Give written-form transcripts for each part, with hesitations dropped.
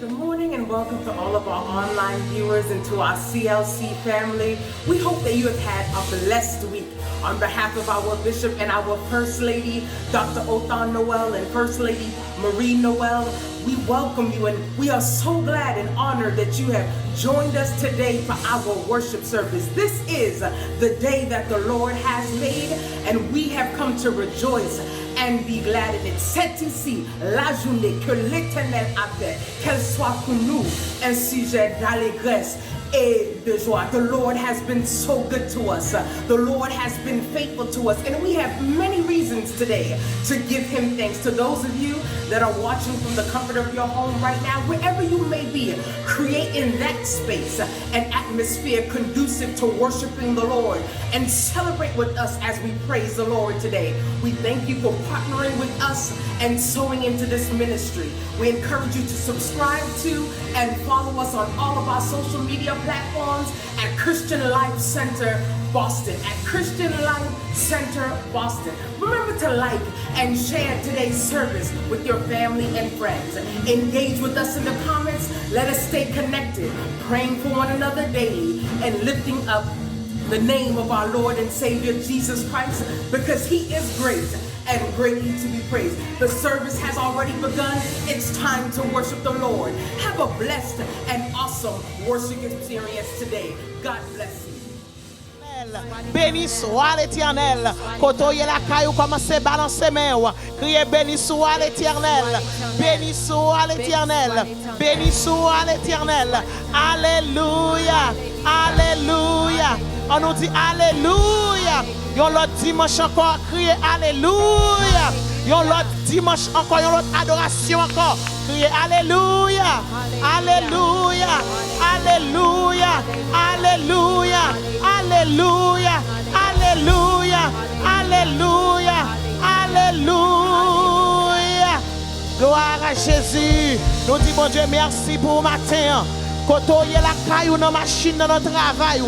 Good morning and welcome to all of our online viewers and to our CLC family. We hope that you have had a blessed week. On behalf of our Bishop and our First Lady, Dr. Othan Noel, and First Lady Marie Noel, we welcome you and we are so glad and honored that you have joined us today for our worship service. This is the day that the Lord has made and we have come to rejoice and be glad in it. C'est ici la journée que l'Éternel a fait, qu'elle soit pour nous un sujet d'allégresse et de joie. The Lord has been so good to us. The Lord has been faithful to us. And we have many reasons today to give him thanks. To those of you that are watching from the comfort of your home right now, wherever you may be, create in that space an atmosphere conducive to worshiping the Lord and celebrate with us as we praise the Lord today. We thank you for partnering with us and sowing into this ministry. We encourage you to subscribe to and follow us on all of our social media platforms at Christian Life Center Boston. At Christian Life Center Boston. Remember to like and share today's service with your family and friends. Engage with us in the comments. Let us stay connected, praying for one another daily and lifting up the name of our Lord and Savior Jesus Christ, because he is great and greatly to be praised. The service has already begun. It's time to worship the Lord. Have a blessed and awesome worship experience today. God bless you. Béni soit l'Éternel. Kotoye la caillou commencez à balancer main. Criez béni soit l'Éternel. Béni soit l'Éternel. Béni soit l'Éternel. Alléluia. Alléluia. On nous dit Alléluia. Yon l'autre dimanche encore, criez Alléluia. Yon l'autre dimanche encore, yon l'autre adoration encore, criez Alléluia. Alléluia. Alléluia. Alléluia. Alléluia. Alléluia. Alléluia. Alléluia. Gloire à Jésus. Nous disons bon Dieu merci pour le matin. Quand on y a la caillou dans la machine, dans notre travail,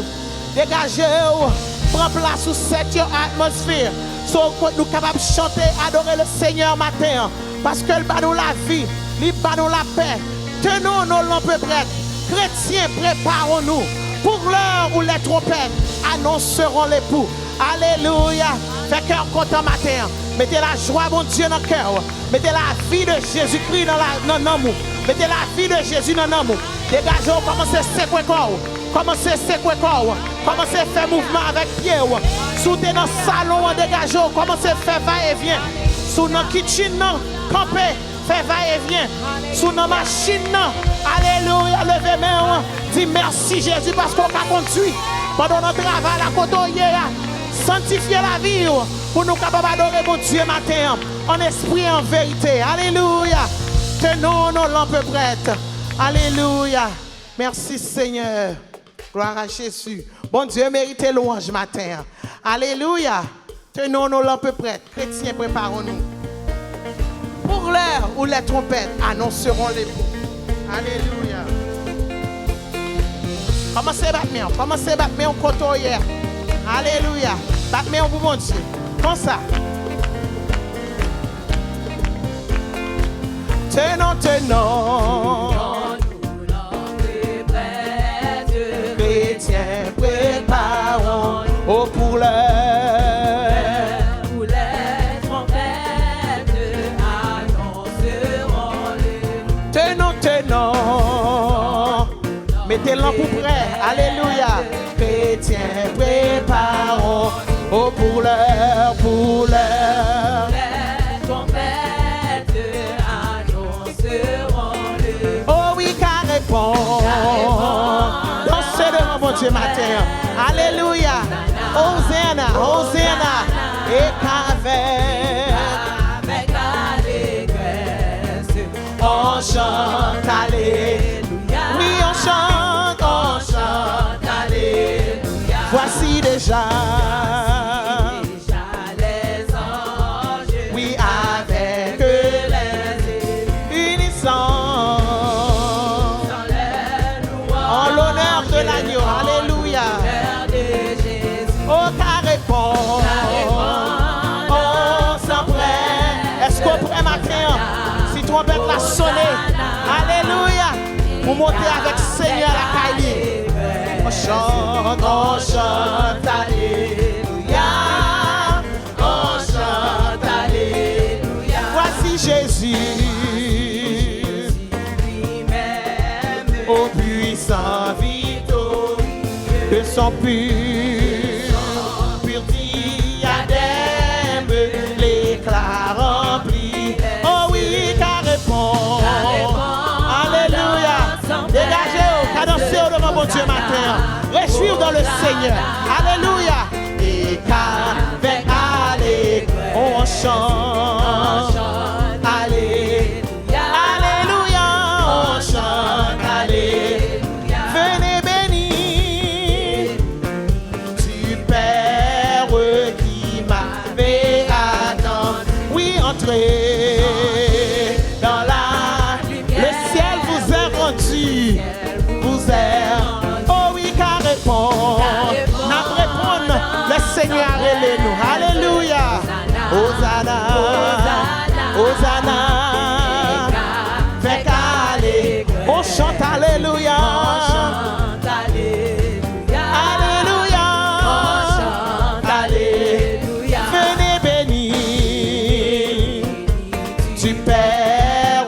dégagez-vous. Prends place sous cette atmosphère. So nous sommes capables de chanter, adorer le Seigneur matin. Parce que le bat nous la vie, il bat nous la paix. Tenons nos lampes prêtes. Chrétiens, préparons-nous. Pour l'heure où les trompettes annonceront l'époux. Alléluia. Fais cœur content matin. Mettez la joie, mon Dieu, dans le cœur. Mettez la vie de Jésus-Christ dans l'amour. Mettez la vie de Jésus dans l'amour. Dégagez, commencez à secouer corps. Commencez à secouer corps. Commencez à faire mouvement avec pied. Soutez dans le salon, dégagez. Commencez à faire va-et-vient. Sous notre kitchen, campez. Fais va-et-vient. Sous notre machine, alléluia, levez main. Dis merci Jésus parce qu'on a conduit pendant notre travail à côté. Sanctifiez la vie pour nous capables d'adorer mon Dieu matin. En esprit et en vérité. Alléluia. Tenons nos lampes prêtes. Alléluia. Merci Seigneur. Gloire à Jésus. Bon Dieu, méritez louange matin. Alléluia. Tenons nos lampes prêtes. Chrétiens, préparons-nous. Pour l'heure où les trompettes annonceront l'époux. Alléluia. Commencez à battre main. Commencez à battre main au coteau hier. Alléluia. Battre main pour mon Dieu. Comme ça. Tenons, tenons. Chrétiens, préparons pour l'heure où les trompettes annonceront l'époux. Tenons, tenons. Mettez l'encre prêt. Alléluia. Chrétiens, préparons pour l'heure, pour l'heure. Les trompettes annonceront l'époux. Oh oui, car répond. Mon Dieu matin. Alléluia. Hosanna, Hosanna. Et qu'avec allégresse, on chante Alléluia. Oui, on chante Alléluia. Voici déjà les anges. Oui, avec les unissants. En l'honneur de l'agneau. Alléluia. Oh, car répond. Oh, sans prêt. Est-ce qu'on prêt matin? Si trompette l'a sonné. Alléluia. pour monter avec Seigneur la Kaili. On chante, alléluia. On chante, alléluia. Voici Jésus, au puissant victorieux, de son pur diadème, l'éclat rempli. Oh oui, car répond. Alléluia. Dégagez-vous, cadencez-vous devant mon Dieu matin. Réjouir dans le Seigneur. Alléluia. Et qu'avec allégresse, on chante. Alléluia. Alléluia. On chante. Alléluia. Venez bénir du Père qui m'avait attendu. Oui, entrez dans la... Le ciel vous est rendu. Vous est... Oh oui, car répond. N'a répondre. Le Seigneur est nous. Alléluia. Hosanna. Hosanna. Fait qu'aller. On chante Alléluia. Alléluia. Alléluia. Venez bénir du Père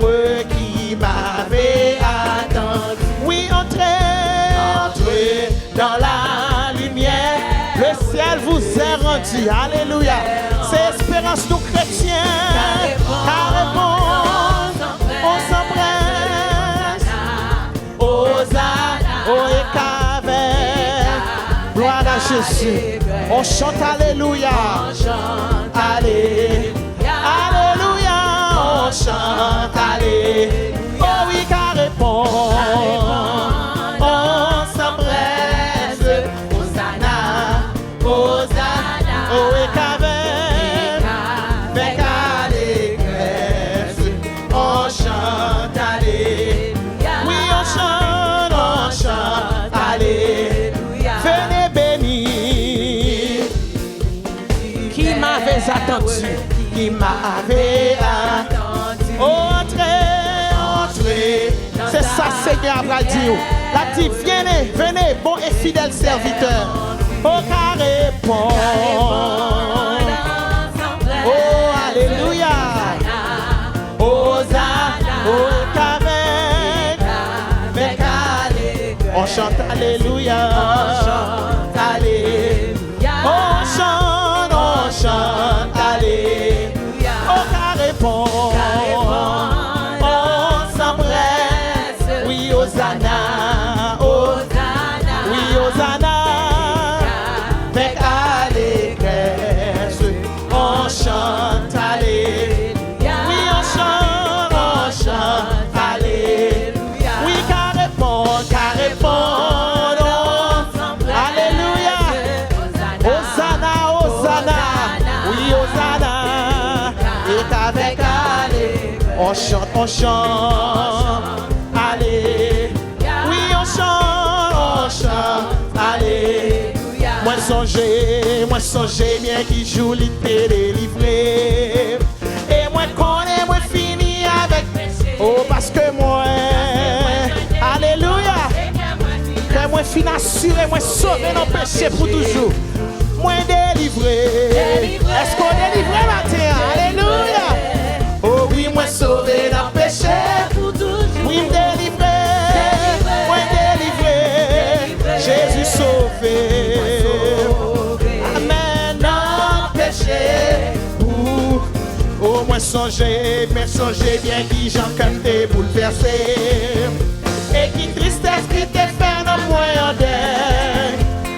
qui m'avait attendu. Oui, entrez dans la lumière. Le ciel vous est rendu. Alléluia. C'est espérance nous chrétiens. Car répond, on s'empresse. Hosanna, oh et qu'avec gloire à Jésus. On chante Alléluia. Alléluia. Alléluia. On chante Alléluia. Oh oui, car répond. On s'empresse. Hosanna. Hosanna. Oh et qu'avec allégresse, on chante Alléluia. Oui, on chante Alléluia. Venez bénir qui m'avait attendu, qui m'avait attendu. Entrez, c'est ça Seigneur va dire. La dit, venez, bon et fidèle serviteur. Oh, car répond. Oh, alléluia. Hosanna. Oh, qu'avec allégresse. On chante alléluia. Alléluia. On chante alléluia. Oh, car répond. On s'empresse. Oui, Hosanna. Oui, Hosanna. Avec allégresse, on chante Alléluia. Oui, on chante Alléluia. Oui, car répond, Alléluia. Hosanna, Hosanna. Oui, Hosanna. Et qu'avec allégresse, on chante Alléluia. Oui, on chante Alléluia. Moi songez bien qui joue l'ité délivré. Et moi connais, moi fini avec. Oh, parce que moi, alléluia. Que moi fin assuré, moi sauvé nos péchés pour toujours. Moi délivré. Est-ce qu'on est délivré matin? Alléluia. Oh oui, moi sauvé nos péchés pour toujours. Oui, délivré. Moi délivré. Jésus sauvé. Oh, moi songez bien qui j'en comme t'es bouleversé. Et qui tristesse qui t'est fait dans moi en deuil.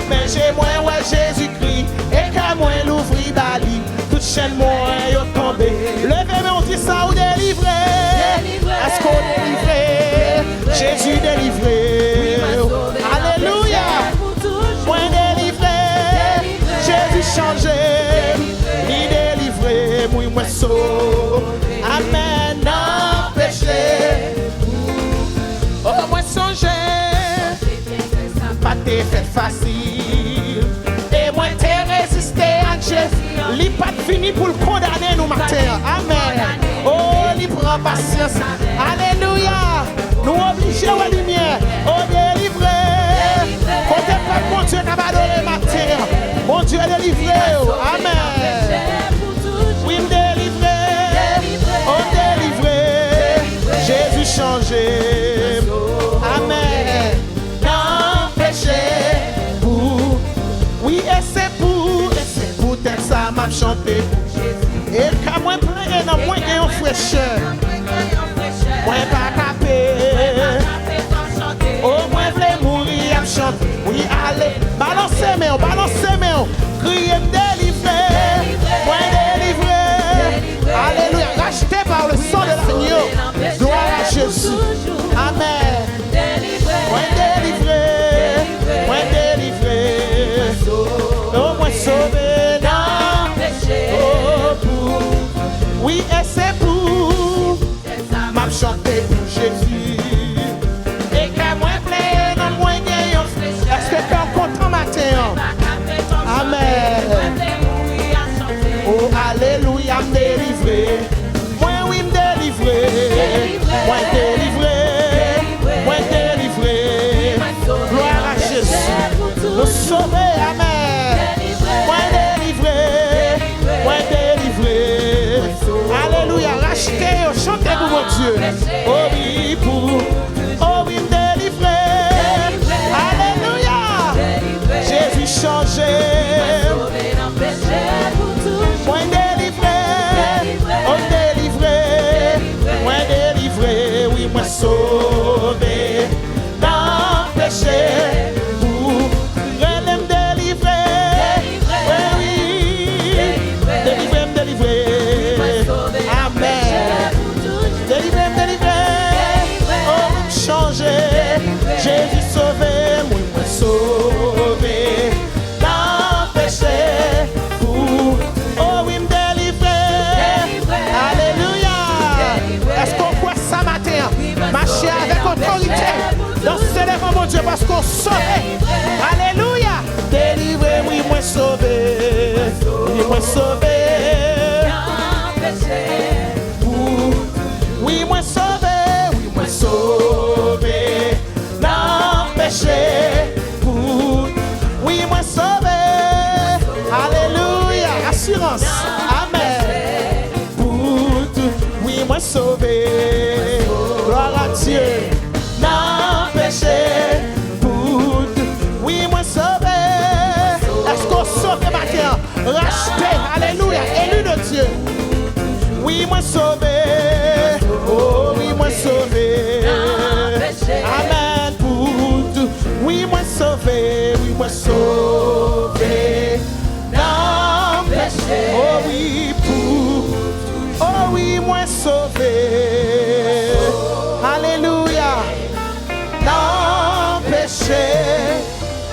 Mais j'ai moi, ouais, Jésus-Christ. Et qu'à moi l'ouvrir bali. Toute chaîne moi est tombée. Levez-moi, on dit ça ou délivré. Est-ce qu'on est délivré? Jésus délivré. Alléluia. Moi délivré. Jésus changé. Il délivré. Moi sauvé. Amen. Non péché. Oh, moi songé. Pas t'es fait facile. Et moi t'es résisté à Jésus. Li pas fini pour le condamner nous matin. Amen. Oh, li prend patience. Alléluia. Nous obligés à la lumière. Oh, délivré. Côté pas mon Dieu n'a pas donné matin. Mon Dieu est délivré. Amen. Oui, me délivrer. Oh, délivré. Jésus changé. Amen. Non, péché. Pour. Oui, et c'est pour tel ça m'a chanté. Et quand moi plein dans moi gagne en fraîcheur. Moi pas capé. Oh moi vle mourir à chanter. Oui allez, balancez main, criez délivré. Moi délivré. Alléluia, racheté par le sang de l'agneau. Gloire à Jésus. Amen. Moi délivré. Moi délivré. Oh moi sauvé dans péché. Oui, et c'est pour m'a chanté pour Jésus. Et qu'à moi plein, dans moi gagnant. Est-ce que tu es content matin? Amen. Oh, alléluia, me délivrer. Moi, oui, me délivrer. Moi, délivrer. Moi, délivrer. Gloire à Jésus. Nous sauver, amen. Moi, délivrer. Moi, délivrer. Alléluia, rachetez, chantez pour mon Dieu. Oh oui, oh oui, me délivrer. Alléluia, Jésus changé. Moi délivré, oh délivré, moi délivré, oui, moi sauvé. Dans le péché, pour me délivrer. Oui, me délivrer. Amen. Délivré, oh, me changer. Jésus sauvé, oui, moi sauvé. Dans le péché, pour, oh, oui, me délivrer. Alléluia. Est-ce qu'on croit ça matin? Marcher avec autorité. Dans ce élément, mon Dieu, parce qu'on sauve. Alléluia. Délivré, oui, moi sauvé. Oui, moi sauvé. Oui, moi sauvé, oui, moi sauvé. Non, péché, pour. Oui, moi sauvé. Alléluia, assurance. Amen. Pour tout. Oui, moi sauvé. Gloire à Dieu. Non, péché, pour tout. Oui, moi sauvé. Est-ce qu'on sauve matin? Racheté. Alléluia, élu de Dieu. Oui, moi sauvé. Oh, oui, moi sauvé. Amen pour tout. Oui, moi sauvé. Oui, moi sauvé. Non, péché. Oh, oui, pour. Oh, oui, moi sauvé. Alléluia. Non, péché.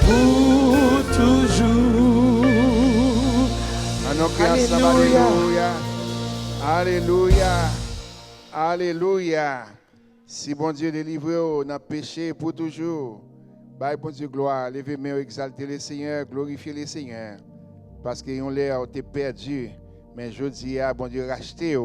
Pour toujours. Alléluia. Alléluia. Alléluia. Si bon Dieu délivre dans le péché pour toujours, bye bon Dieu gloire, levez main, exaltez le Seigneur, glorifiez le Seigneur. Parce qu'ils ont l'air été perdus, mais je dis à bon Dieu racheter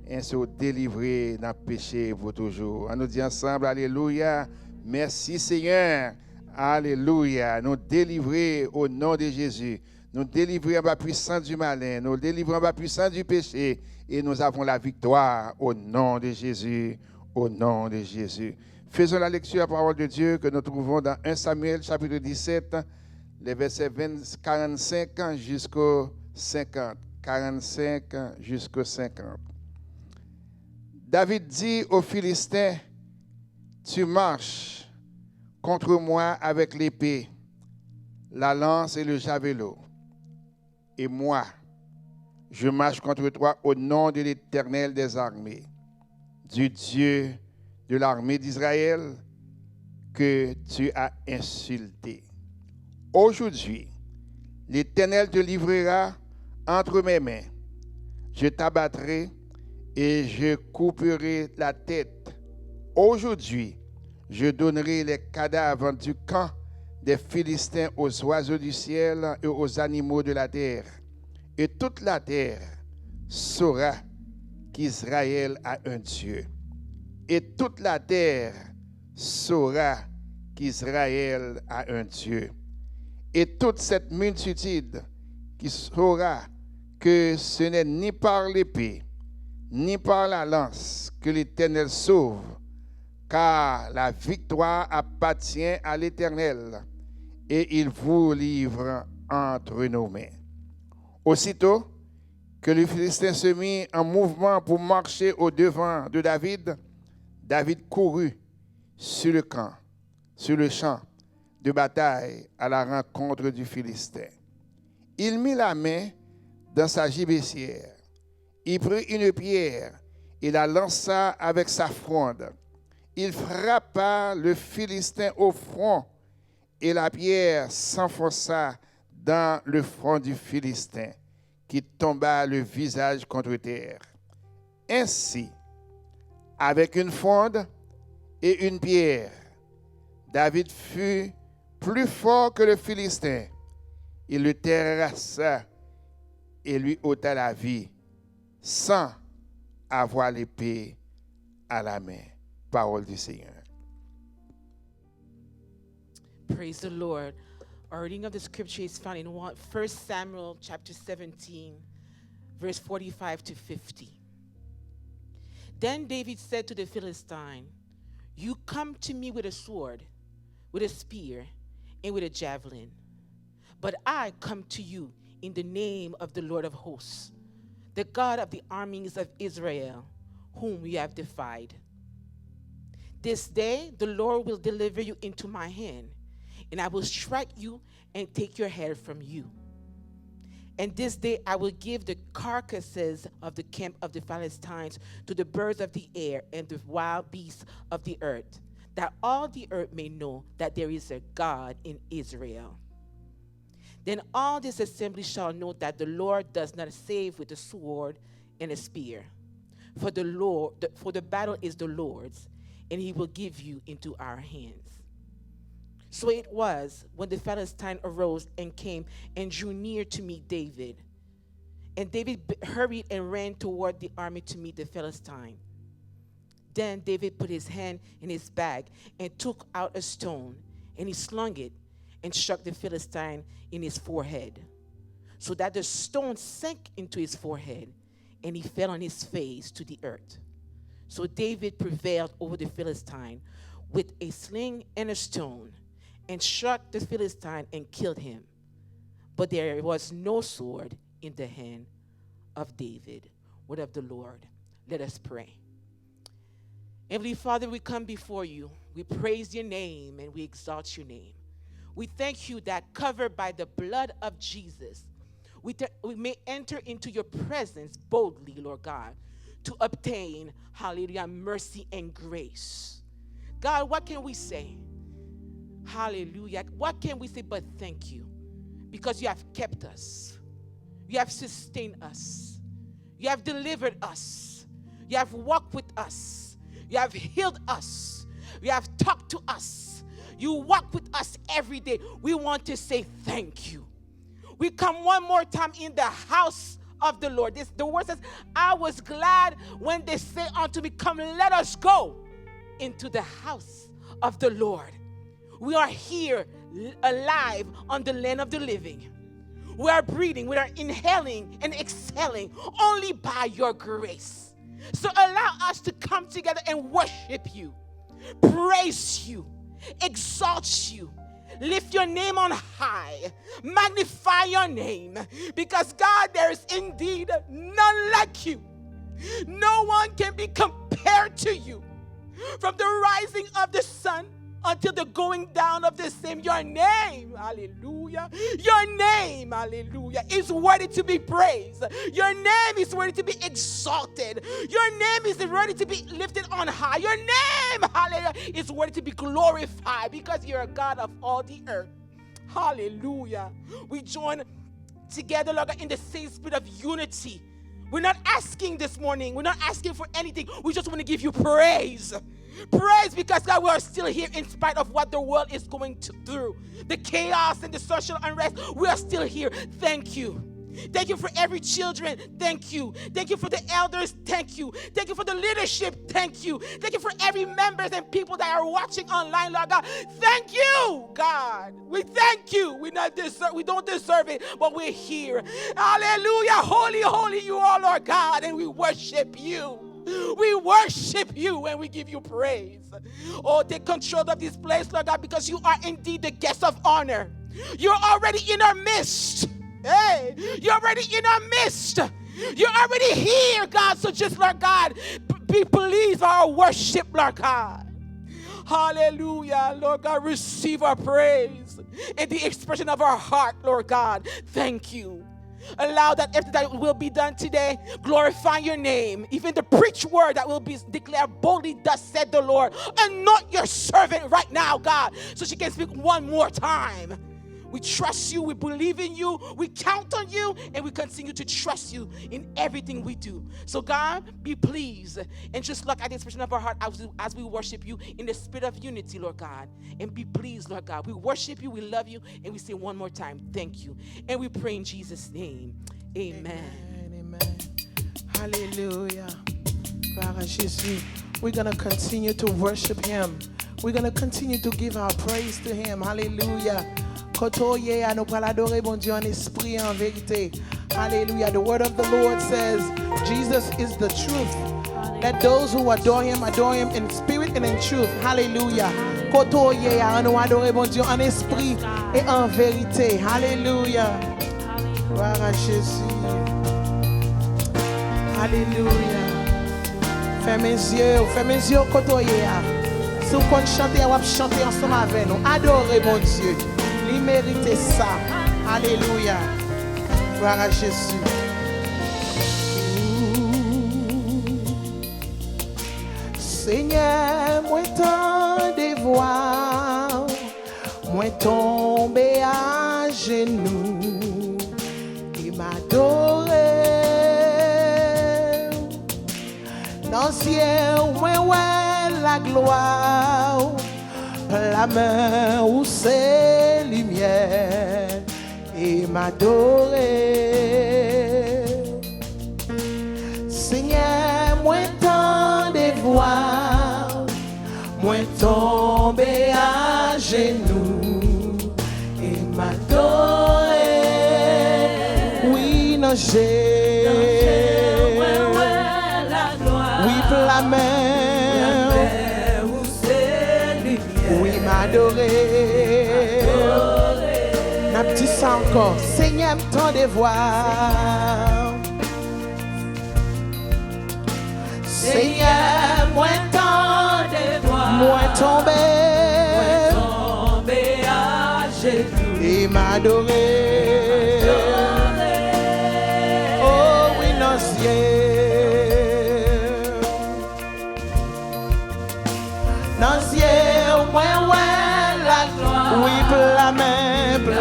et se délivrer dans le péché pour toujours. On nous dit ensemble, alléluia. Merci Seigneur. Alléluia. Nous délivrer au nom de Jésus. Nous délivrer à la puissance du malin. Nous délivrer à la puissance du péché. Et nous avons la victoire au nom de Jésus. Au nom de Jésus. Faisons la lecture de la parole de Dieu que nous trouvons dans 1 Samuel chapitre 17, les versets 45 jusqu'au 50. 45 jusqu'au 50. David dit aux Philistins, tu marches contre moi avec l'épée, la lance et le javelot. Et moi, je marche contre toi au nom de l'Éternel des armées, du Dieu de l'armée d'Israël que tu as insulté. Aujourd'hui, l'Éternel te livrera entre mes mains. Je t'abattrai et je couperai la tête. Aujourd'hui, je donnerai les cadavres du camp des Philistins aux oiseaux du ciel et aux animaux de la terre. Et toute la terre saura qu'Israël a un Dieu. Et toute la terre saura qu'Israël a un Dieu. Et toute cette multitude qui saura que ce n'est ni par l'épée, ni par la lance que l'Éternel sauve, car la victoire appartient à l'Éternel, et il vous livre entre nos mains. Aussitôt que le Philistin se mit en mouvement pour marcher au-devant de David, David courut sur le champ de bataille à la rencontre du Philistin. Il mit la main dans sa gibecière. Il prit une pierre et la lança avec sa fronde. Il frappa le Philistin au front et la pierre s'enfonça dans le front du Philistin, qui tomba le visage contre terre. Ainsi, avec une fronde et une pierre, David fut plus fort que le Philistin. Il le terrassa et lui ôta la vie sans avoir l'épée à la main. Parole du Seigneur. Praise the Lord. Our reading of the scripture is found in 1 Samuel chapter 17, verse 45 to 50. Then David said to the Philistine, "You come to me with a sword, with a spear, and with a javelin. But I come to you in the name of the Lord of hosts, the God of the armies of Israel, whom you have defied. This day the Lord will deliver you into my hand, and I will strike you and take your head from you. And this day I will give the carcasses of the camp of the Philistines to the birds of the air and the wild beasts of the earth, that all the earth may know that there is a God in Israel. Then all this assembly shall know that the Lord does not save with a sword and a spear. For the battle is the Lord's, and he will give you into our hands." So it was when the Philistine arose and came and drew near to meet David. And David hurried and ran toward the army to meet the Philistine. Then David put his hand in his bag and took out a stone, and he slung it and struck the Philistine in his forehead, so that the stone sank into his forehead, and he fell on his face to the earth. So David prevailed over the Philistine with a sling and a stone, and struck the Philistine and killed him. But there was no sword in the hand of David. Word of the Lord. Let us pray. Heavenly Father, we come before you. We praise your name and we exalt your name. We thank you that covered by the blood of Jesus, we may enter into your presence boldly, Lord God, to obtain, hallelujah, mercy and grace. God, what can we say? Hallelujah. What can we say but thank you? Because you have kept us. You have sustained us. You have delivered us. You have walked with us. You have healed us. You have talked to us. You walk with us every day. We want to say thank you. We come one more time in the house of the Lord. The word says, I was glad when they say unto me, come, let us go into the house of the Lord. We are here alive on the land of the living. We are breathing, we are inhaling and exhaling only by your grace. So allow us to come together and worship you, praise you, exalt you, lift your name on high, magnify your name, because God, there is indeed none like you. No one can be compared to you. From the rising of the sun until the going down of the same, your name, hallelujah, your name, hallelujah, is worthy to be praised. Your name is worthy to be exalted. Your name is worthy to be lifted on high. Your name, hallelujah, is worthy to be glorified, because you're a God of all the earth. Hallelujah. We join together, Lord God, in the same spirit of unity. We're not asking this morning. We're not asking for anything. We just want to give you praise. Praise because, God, we are still here in spite of what the world is going through. The chaos and the social unrest, we are still here. Thank you. Thank you for every children. Thank you. Thank you for the elders. Thank you. Thank you for the leadership. Thank you. Thank you for every members and people that are watching online, Lord God. Thank you, God. We thank you. We don't deserve it, but we're here. Hallelujah. Holy, holy you are, Lord God, and we worship you. We worship you and we give you praise. Oh, take control of this place, Lord God, because you are indeed the guest of honor. You're already in our midst. Hey, you're already in our midst. You're already here, God. So just, Lord God, be pleased with our worship, Lord God. Hallelujah, Lord God, receive our praise and the expression of our heart, Lord God. Thank you. Allow that everything that will be done today, glorify your name. Even the preached word that will be declared boldly, thus said the Lord. Anoint your servant right now, God, so she can speak one more time. We trust you, we believe in you, we count on you, and we continue to trust you in everything we do. So God, be pleased and just look at the expression of our heart as we worship you in the spirit of unity, Lord God. And be pleased, Lord God. We worship you, we love you, and we say one more time, thank you. And we pray in Jesus' name. Amen. Amen. Hallelujah. Gloire à Jésus. We're going to continue to worship him. We're going to continue to give our praise to him. Hallelujah. Kotoye à nous pour l'adorer bon Dieu en esprit en vérité. Hallelujah. The word of the Lord says Jesus is the truth. Let those who adore him in spirit and in truth. Hallelujah. Kotoye à nous adorer bon Dieu en esprit et en vérité. Hallelujah. Gloire à Jésus. Hallelujah. Fermez mes yeux, kotoye à. Si vous comptez chanter, vous chanter ensemble avec nous. Adorez mon Dieu. Il mérite ça. Alléluia. Gloire à Jésus. Seigneur, moi t'en dévoile, moi tomber à genoux et m'adorer. Dans le ciel, moi ouais la gloire. La main où c'est lumière et m'adorer. Seigneur, moi t'en dévoile, moi tomber à genoux et m'adorer. Oui, non, j'ai oui, la main. Adorer. N'a petit ça encore. Seigneur, m'tend de voir. Seigneur, moi t'en de voir. Moi tomber à genoux et m'adorer. Oh oui, non, ciel. Non, ciel, moi, oui,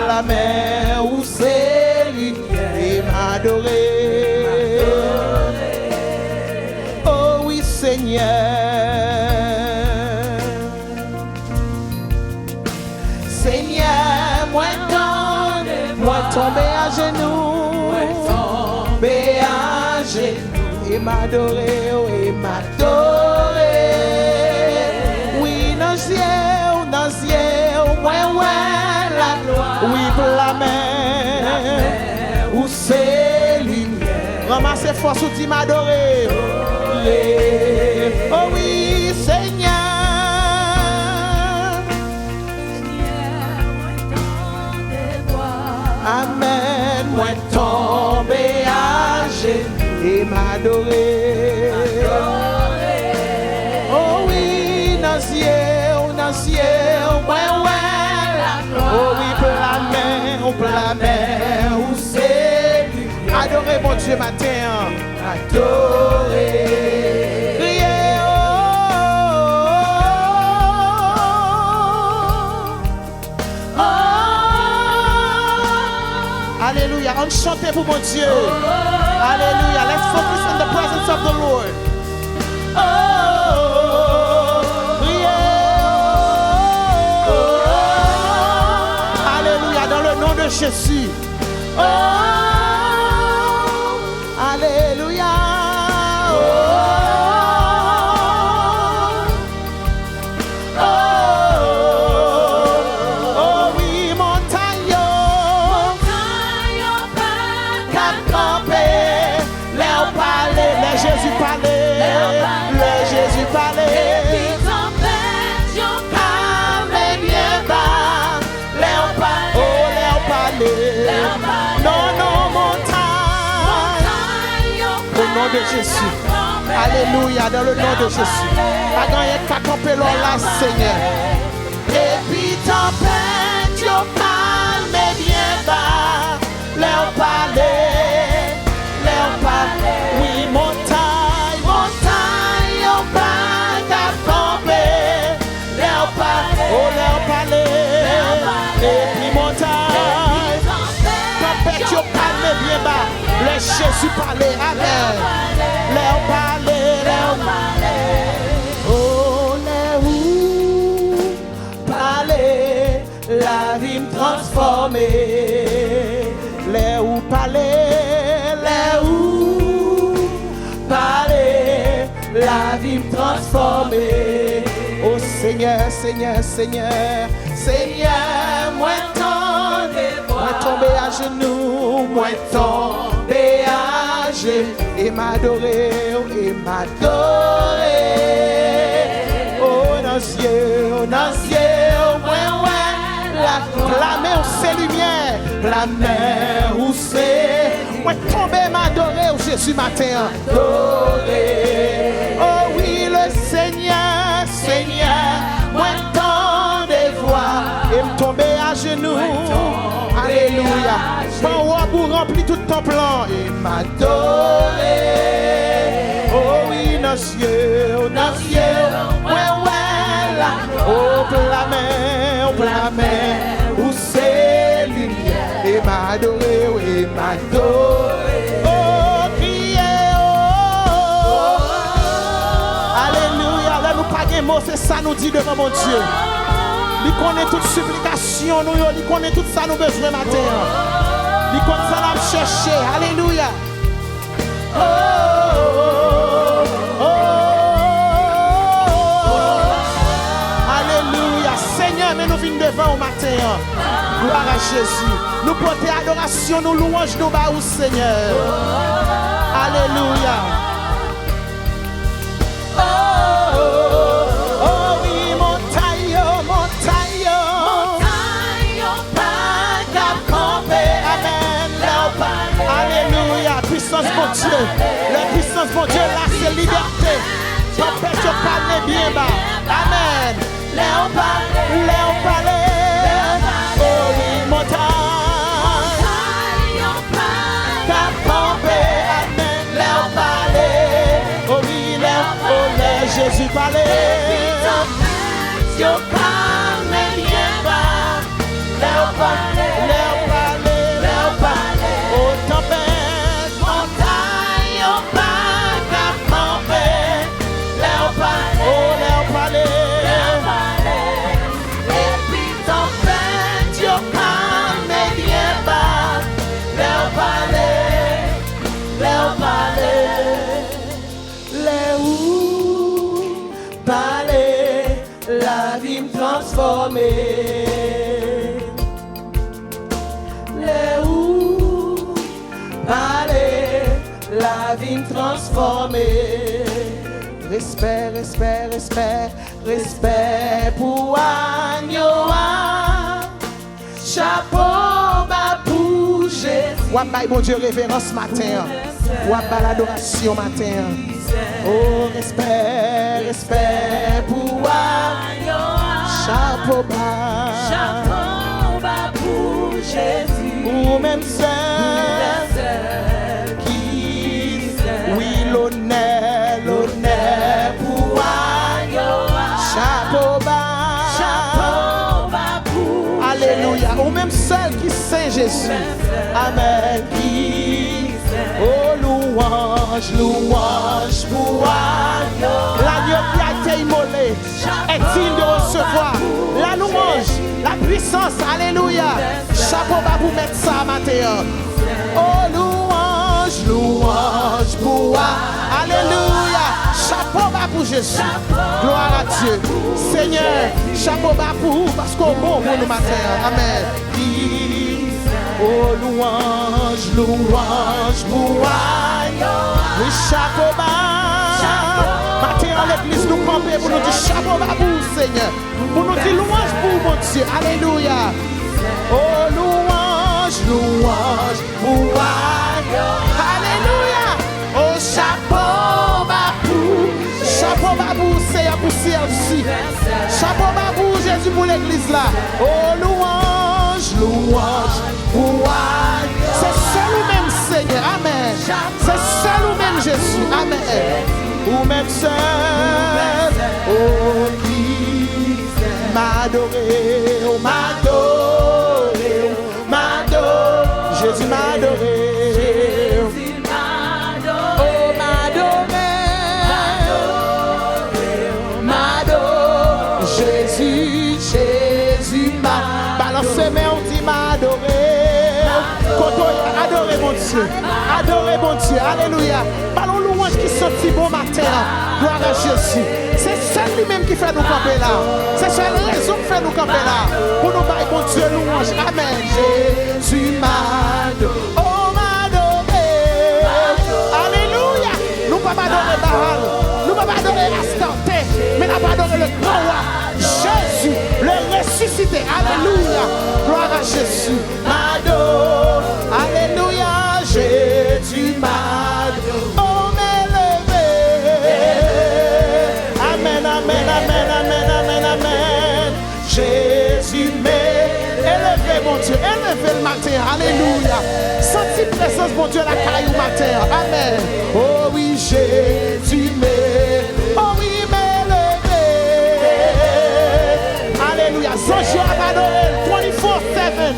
la main où c'est lui et m'adorer. Oh oui, Seigneur. Seigneur, moi tomber à genoux, et m'adorer, oh, et m'adorer. Oui, dans le ciel. Oui, pour la main, où c'est lumière. Ramassez force ou dit m'adorer. Oh oui, Seigneur. Amen. Moi tomber à genoux et m'adorer. Oh oui, dans le ciel, oh oui, pour la main, où c'est lui. Adorez mon Dieu matin. Adorez. Priez. Oh. Alléluia. On chante pour mon Dieu. Alléluia. Let's focus on the presence of the Lord. Oh. Jésus. Oh, de Jésus. Alléluia, dans le nom de Jésus. Pas gagner qu'à camper là, Seigneur. Et puis tempête, yo calme bien bas. Leur parler, oui, montagne, yo pas qu'à camper. Leur parler, oh, leur parler. Et puis montagne, tempête, yo calme bien bas. Laisse Jésus parler, amen. Leur parler. Oh, les où parler, la vie me transformer. Les où parler, la vie me transformer. Oh Seigneur, Seigneur, Seigneur, Seigneur, moi tomber à genoux, moi tomber à genoux et m'adorer, oh dans cieux, ouais, la main où c'est lumière, la main où c'est, moi tomber m'adorer, oh Jésus matin, adorer, oh oui le Seigneur, moi tant des voix et me tomber à genoux. Alléluia. Bon pour remplir tout ton plan et m'adorer. Oh oui, nos cieux, ouais, là. Oh, la main, où c'est lumière. Et m'adorer, Oh, crier, oh. Alléluia. Là, nous pas de mots, c'est ça nous dit devant mon Dieu. Il connaît toute supplication, il connaît tout ça nous besoin matin. Il connaît ça nous chercher. Alléluia. Oh, oh, oh, oh. Alléluia. Seigneur, mais nous venons devant au matin. Gloire à Jésus. Nous porter adoration, nous louanges, nous bas au Seigneur. Alléluia. Oh, oh, oh, oui, alléluia, puissance mon Dieu. La puissance mon Dieu, là c'est liberté. Tempête, je parle bien bas. Amen. Léon parler. Oh oui, montagne. T'as campé. Amen. Léon parler. Oh oui, Jésus parler. Yo calme bien bas. Léon parler. La vie me transformer. Les où parler, la vie me transformer. Respect pour Agnoa. Chapeau bas pour Jésus. Ouah, bon Dieu, révérence matin. Ouah, l'adoration matin. Oh, respect pour Agnoa. Chapeau bas pour Jésus. Ou même seul qui, oui, l'honneur pour Agnoa. Chapeau bas pour alléluia. Ou même seul qui Saint Jésus. Amen. Oh, louange pour Agnoa. L'agneau qui a été immolé est-il de recevoir la louange, la puissance, alléluia. Chapeau bas pour mettre ça matin. Oh, louange pour alléluia. Chapeau bas pour Jésus. Gloire à Dieu. Seigneur, chapeau bas pour parce qu'au bon pour nous matin. Amen. Oh, louange pour oui, chapeau bas. Matin à l'église, nous camper pour nous dire chapeau bas pour Seigneur. Pour nous dire louange pour mon Dieu. Alléluia. Oh, louange pour alléluia. Oh, chapeau. babou, c'est pour CLC. Chapeau babou, Jésus pour l'église là. Oh, louange, louange, louange. C'est seul ou même Seigneur, amen. C'est seul ou même Jésus, amen. Ou même seul, oh, qui m'adoré, oh, m'adoré, Jésus m'adoré. Balancez mais on dit m'adorer. Adorez mon Dieu. Adorez mon Dieu. Alléluia. Ballon louange qui sortit bon matin. Gloire à Jésus. C'est celle lui-même qui fait nous camper là. C'est celle raison qui fait nous camper là. Pour nous bailler mon Dieu louange. Amen. Jésus m'adore. Oh m'adorer. Alléluia. Nous ne pouvons pas adorer Baal. Nous ne pouvons pas adorer Astarte. Mais nous pas adorer le grand roi. Jésus, le ressuscité. Alléluia. Gloire à Jésus. M'adore. Alléluia. Jésus m'adore. Oh, m'élever. Amen, amen, amen, amen, amen, amen. Jésus m'élever, mon Dieu. Élevé le matin. Alléluia. Senti présence, mon Dieu, la caille au matin. Amen. Oh oui, Jésus m'élever. Oh oui, Alléluia. Zonjo a adoré 24/7.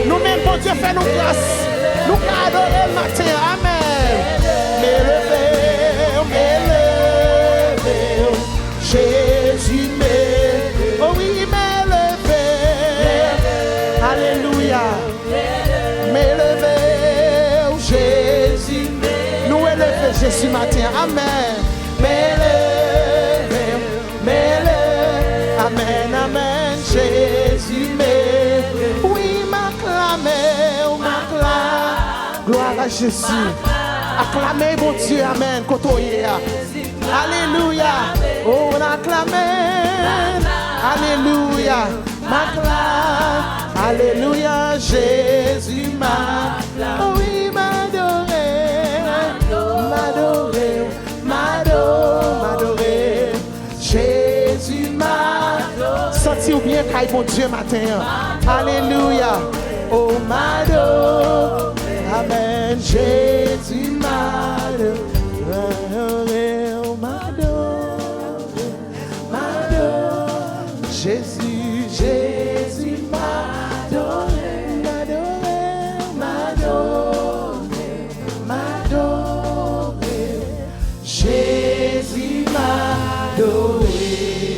Nous-mêmes, bon Dieu, fait nous grâce. Nous adorons le matin. Amen. M'élever, m'élever. Jésus m'élever. Oh oui, m'élever. Alléluia. M'élever. Jésus m'élever. Nous élever Jésus matin. Amen. M'élever. M'élever. Amen, amen. Jésus m'aime. Oui, m'acclamer, m'acclamer. Gloire à Jésus. Acclamez mon Dieu, amen. Alléluia. Oh, on acclame. Alléluia. M'acclame. Alléluia. Jésus m'acclame. Oh oui, m'adorer. M'adorer. M'adorer. Jésus m'adorer. Senti ou bien caille mon Dieu matin. Alléluia. Oh m'adore. Amen. Jésus m'adore. Oh m'adore. M'adore. Jésus, Jésus m'adore. M'adore. M'adore. Jésus m'adore.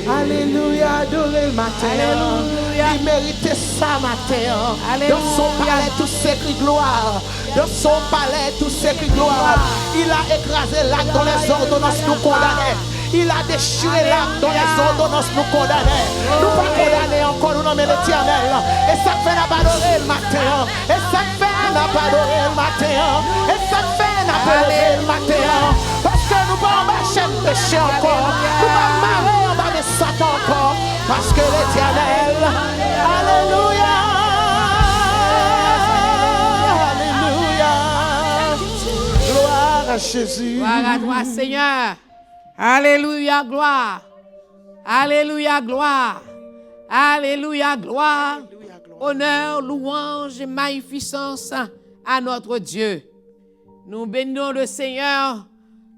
Alléluia, adorez le matin. Alléluia. Il méritait ça matin. Alléluia. Dans son palais, tout s'écrit gloire. Dans son palais, tout s'écrit gloire. Il a écrasé l'acte dont les ordonnances nous condamnaient. Il a déchiré l'acte dont les ordonnances nous condamnaient. Nous pas condamnés encore, nous nommons l'Éternel. Et ça fait n'a pas adoré le matin. Et ça fait n'a pas adoré le matin. Et ça fait n'a pas adoré le matin. Parce que nous pas en marcher de péché encore. Nous pas marrer en bas de Satan encore. Parce que l'Éternel, alléluia. Alléluia. Gloire à Jésus. Gloire à toi, Seigneur. Alléluia, gloire. Alléluia, gloire. Alléluia, gloire. Honneur, louange et magnificence à notre Dieu. Nous bénissons le Seigneur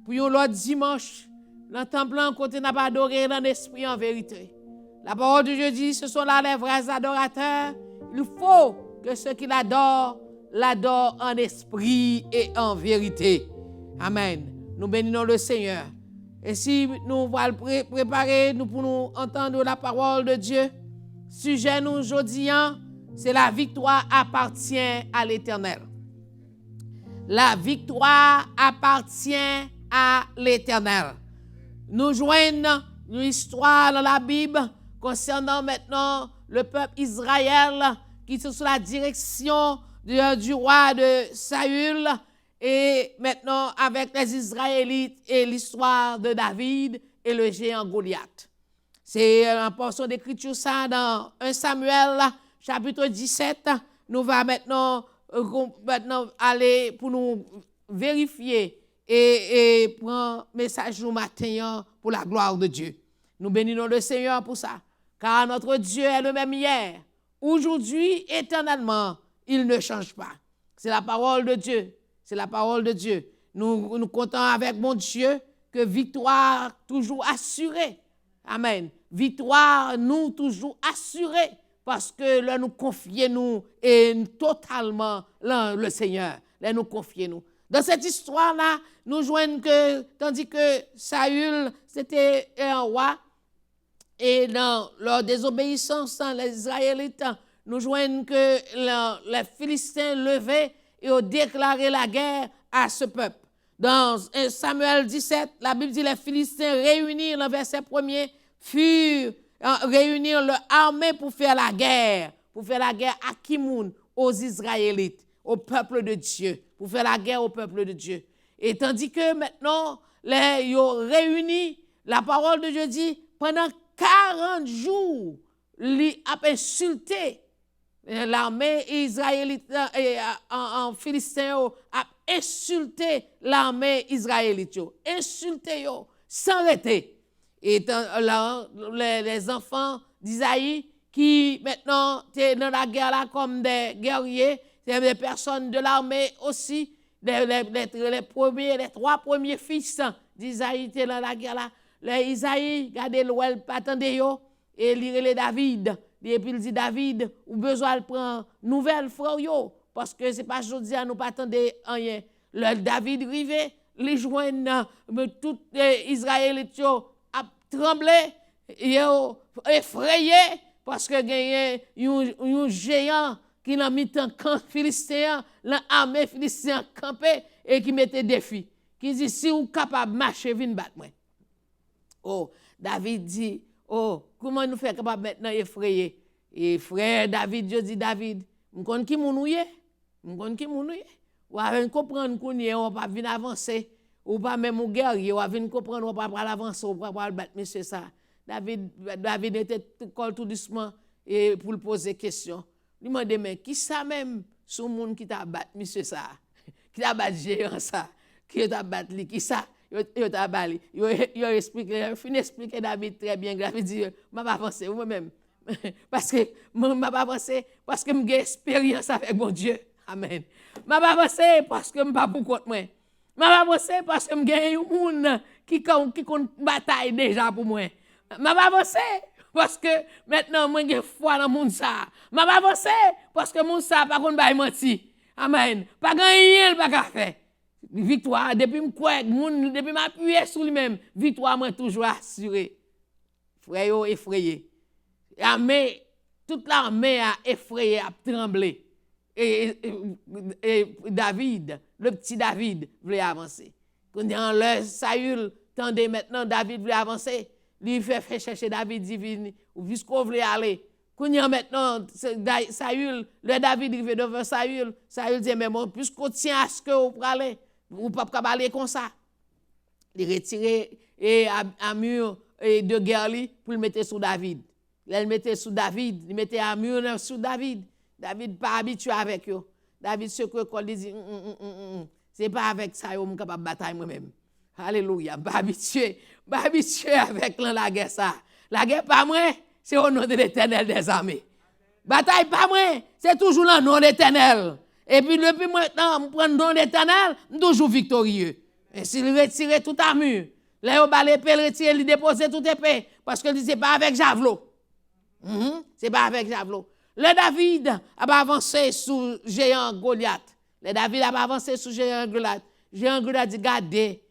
pour l'autre dimanche. Dans le temple, côté n'a pas adoré dans l'esprit en vérité. La parole de Dieu dit, ce sont là les vrais adorateurs. Il faut que ceux qui l'adorent en esprit et en vérité. Amen. Nous bénissons le Seigneur. Et si nous allons préparer nous pour nous entendre la parole de Dieu, sujet nous aujourd'hui, c'est la victoire appartient à l'Éternel. La victoire appartient à l'Éternel. Nous joignons une histoire dans la Bible concernant maintenant le peuple Israël qui est sous la direction du roi de Saül et maintenant avec les Israélites et l'histoire de David et le géant Goliath. C'est une portion d'écriture ça dans 1 Samuel chapitre 17. Nous va maintenant aller pour nous vérifier et prendre message au matin pour pour la gloire de Dieu. Nous bénissons le Seigneur pour ça, car notre Dieu est le même hier, aujourd'hui, éternellement, il ne change pas. C'est la parole de Dieu, c'est la parole de Dieu. Nous comptons avec mon Dieu que victoire toujours assurée. Amen. Victoire nous toujours assurée parce que là nous confions nous et totalement le Seigneur. Là nous confions nous. Dans cette histoire-là, nous joignons que, tandis que Saül, c'était un roi, et dans leur désobéissance, les Israélites, nous joignons que les Philistins levaient et ont déclaré la guerre à ce peuple. Dans Samuel 17, la Bible dit les Philistins réunirent, le verset 1er, furent réunir leur armée pour faire la guerre à Kimoun, aux Israélites, au peuple de Dieu, pour faire la guerre au peuple de Dieu. Et tandis que maintenant, ils ont réuni, la parole de Dieu dit, pendant 40 jours, ils ont insulté l'armée israélite en Philistin, a insulté l'armée israélite, insulté sans arrêter. Et les enfants d'Isaïe qui maintenant étaient dans la guerre là comme des guerriers, des personnes de l'armée aussi, les trois premiers fils d'Isaïe étaient dans la guerre là. Les Isaïe, regardez l'ouel, attendez yo, et lire David. Et puis il dit David, ou besoin de prendre nouvelle frère yo, parce que c'est pas aujourd'hui à nous pas attendre rien. Le David rivé, les joignent tout Israélites a tremblé, effrayé, parce que gagné un géant qui n'a mis un camp philistéen, l'armée philistien campé et qui mettait défi. Qui dit si vous capable de marcher, venez battre moi. Oh, David dit, oh, comment nous faire capable maintenant effrayer? Et frère David, je dis David, je connais qui mounouye? Je connais qui mounouye? Ou avez comprendre qu'on y on pas venir avancer, ou pas même au guerrier, ou avez comprendre on pas avancer, ou pas battre monsieur ça. David était tout doucement et pour le poser question. Il m'a dit mais qui ça même son monde qui t'a battu monsieur ça? Qui t'a battu géant ça? Qui t'a battu qui ça? Yo t'a bali. Yo expliqué, fin expliquer David très bien. David dit m'a pas avancé moi-même. Parce que m'a pas avancé parce que j'ai expérience avec mon Dieu. Amen. M'a pas avancé parce que m'pas pour compte moi. M'a pas avancé parce que j'ai un monde qui compte bataille déjà pour moi. M'a pas avancé parce que maintenant moi j'ai foi dans monde ça. M'a pas avancé parce que monde ça pas qu'on bail menti. Amen. Pas gagner pas faire. Victoire, depuis depuis m'appuyer sur lui-même, victoire m'a toujours assurée. Frère effrayé. L'armée, toute l'armée a effrayé, a tremblé. Et David, le petit David, voulait avancer. Quand le Saül tendait maintenant, David voulait avancer. Lui fait chercher David divine, ou jusqu'où voulait aller. Quand maintenant, Saül, le David arrive devant Saül, Saül dit, mais bon, puisqu'on tient à ce que vous parlez, ou pas aller comme ça. Il retire un mur de guerre pour le mettre sous David. Il mettait sous David, il mettait un mur sous David. David pas habitué avec eux. David se croit il dit c'est pas avec ça que je suis capable de batailler moi-même. Alléluia, pas habitué avec la guerre ça. La guerre pas moi, c'est au nom de l'Éternel des armées. Bataille pas moi, c'est toujours le nom de l'Éternel. Et puis depuis maintenant, je prends le nom de l'Éternel, je suis toujours victorieux. Et s'il retire toute armure, là, il va l'épée, il dépose toute épée. Parce que c'est pas avec javelot. C'est pas avec javelot. Le David a avancé sous géant Goliath. Le David a avancé sous géant Goliath. Géant Goliath dit, regardez.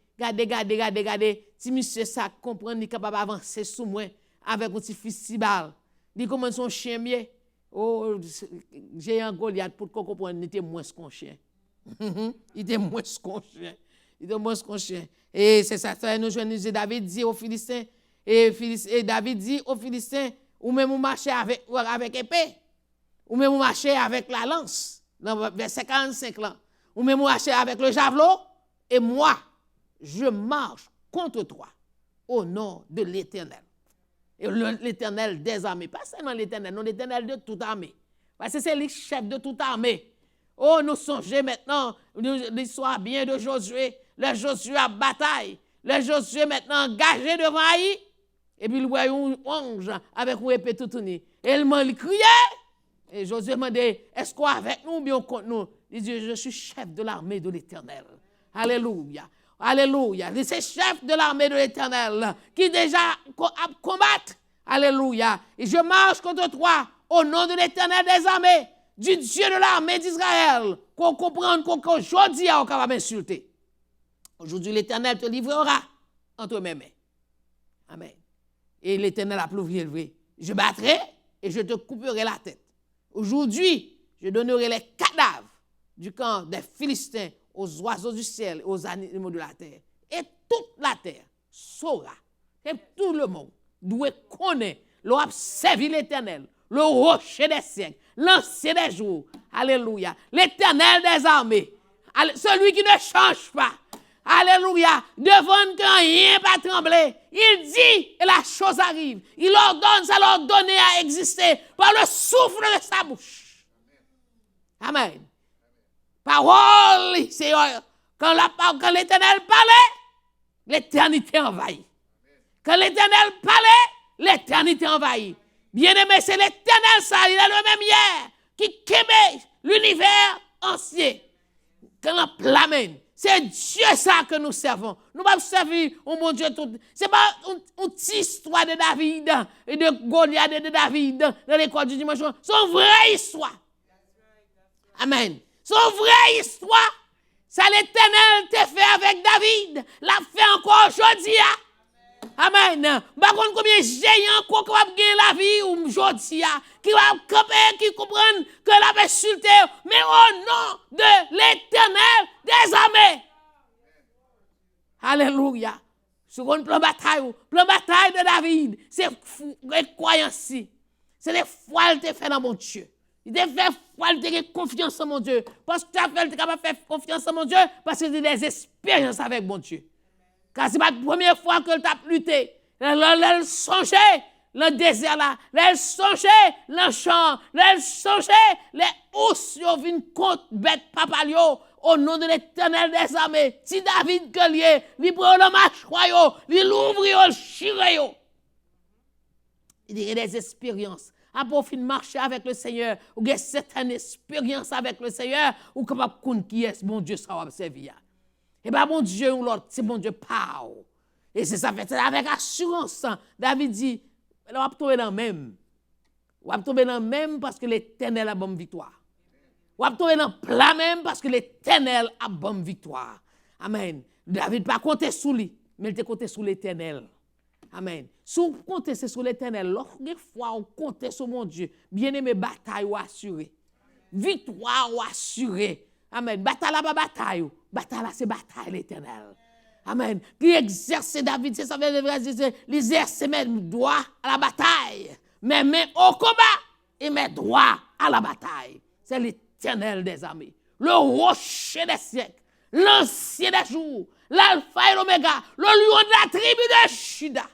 Si monsieur ça comprend, il est capable d'avancer sous moi avec un petit festival. Il dit comment son chien mieux. Oh, géant Goliath, pour qu'on comprenne, il était moins qu'un chien. Il était moins qu'un chien. Et c'est ça, nous jouons, David dit aux Philistins, et David dit aux Philistins, ou même vous marchez avec épée, ou même vous marchez avec la lance, dans verset 45 là, ou même vous marchez avec le javelot, et moi, je marche contre toi, au nom de l'Éternel. Et l'Éternel des armées, pas seulement l'Éternel, non l'Éternel de toute armée. Parce que c'est le chef de toute armée. Oh, nous songeons maintenant l'histoire bien de Josué. Le Josué a bataille. Le Josué maintenant engagé devant Haï. Et puis il voit un ange avec un épée tout tourné. Et il criait. Et Josué demandait, est-ce qu'on est avec nous ou bien contre nous? Il dit, je suis chef de l'armée de l'Éternel. Alléluia. Alléluia. C'est chef de l'armée de l'Éternel qui déjà combattre. Alléluia. Et je marche contre toi au nom de l'Éternel des armées, du Dieu de l'armée d'Israël, qu'on comprenne qu'aujourd'hui, on va m'insulter. Aujourd'hui, l'Éternel te livrera entre mes mains. Amen. Et l'Éternel a plu élevé. Je battrai et je te couperai la tête. Aujourd'hui, je donnerai les cadavres du camp des Philistins aux oiseaux du ciel et aux animaux de la terre. Et toute la terre saura, et tout le monde doit connaître, l'on a servi l'Éternel, le rocher des siècles, l'ancien des jours. Alléluia. L'Éternel des armées, celui qui ne change pas. Alléluia. Devant que rien pas trembler. Il dit et la chose arrive. Il ordonne, ça leur donne à exister par le souffle de sa bouche. Amen. Parole, Seigneur. Quand l'Éternel parlait, l'éternité envahit. Quand l'Éternel parlait, l'éternité envahit. Bien-aimé, c'est l'Éternel ça, il est le même hier, qui kémé l'univers entier. Quand on plamène. C'est Dieu ça que nous servons. Nous ne pouvons pas servir un bon Dieu tout. Ce n'est pas une petite histoire de David et de Goliath et de David dans l'école du dimanche. C'est une vraie histoire. Amen. C'est une vraie histoire. Ça l'Éternel t'a fait avec David. L'a fait encore aujourd'hui. Amen. Par contre, combien de géants qui va gagner la vie aujourd'hui, qui va camper, qui comprennent que la insulté, mais au nom de l'Éternel des armées. Alléluia. Second plan bataille de David, c'est croyance. C'est les foi qu'il fait dans mon Dieu. Il te fait foi, il te confiance en mon Dieu. Parce que tu as fait, capable de faire confiance en mon Dieu, parce que tu as des expériences avec mon Dieu. Car c'est pas la première fois que tu as lutté. Elle songeait le désert là. Elle songeait le champ. Elle songeait les ours qui viennent contre bête papalio. Au nom de l'Éternel des armées. Si David Guerrier, il prend le mâchoire, il ouvre, il chire. Il y a des expériences. Après, fin marcher avec le Seigneur, ou il y a certaines expériences avec le Seigneur, ou capable de connaître qui est mon Dieu, ça va servir. Et bien, mon Dieu, ou l'autre, c'est mon Dieu, power. Et c'est ça, c'est avec assurance. David dit, on va tomber dans le même. On va tomber dans le même parce que l'Éternel a bonne victoire. On va tomber dans le plat même parce que l'Éternel a bonne victoire. Amen. David n'a pas compté sur lui, mais il a compté sur l'Éternel. Amen. Si vous comptez sur l'Éternel, lorsque fois on compte sur mon Dieu, bien-aimé, bataille ou assurée. Victoire ou assurée. Amen. Bataille là, pas bataille. Bataille là, c'est bataille l'Éternel. Amen. Qui exerce David, c'est ça veut dire, il exerce mes droits à la bataille, mes mains au combat et mes droits à la bataille. C'est l'Éternel des armées, le rocher des siècles, l'ancien des jours, l'alpha et l'oméga, le lion de la tribu de Juda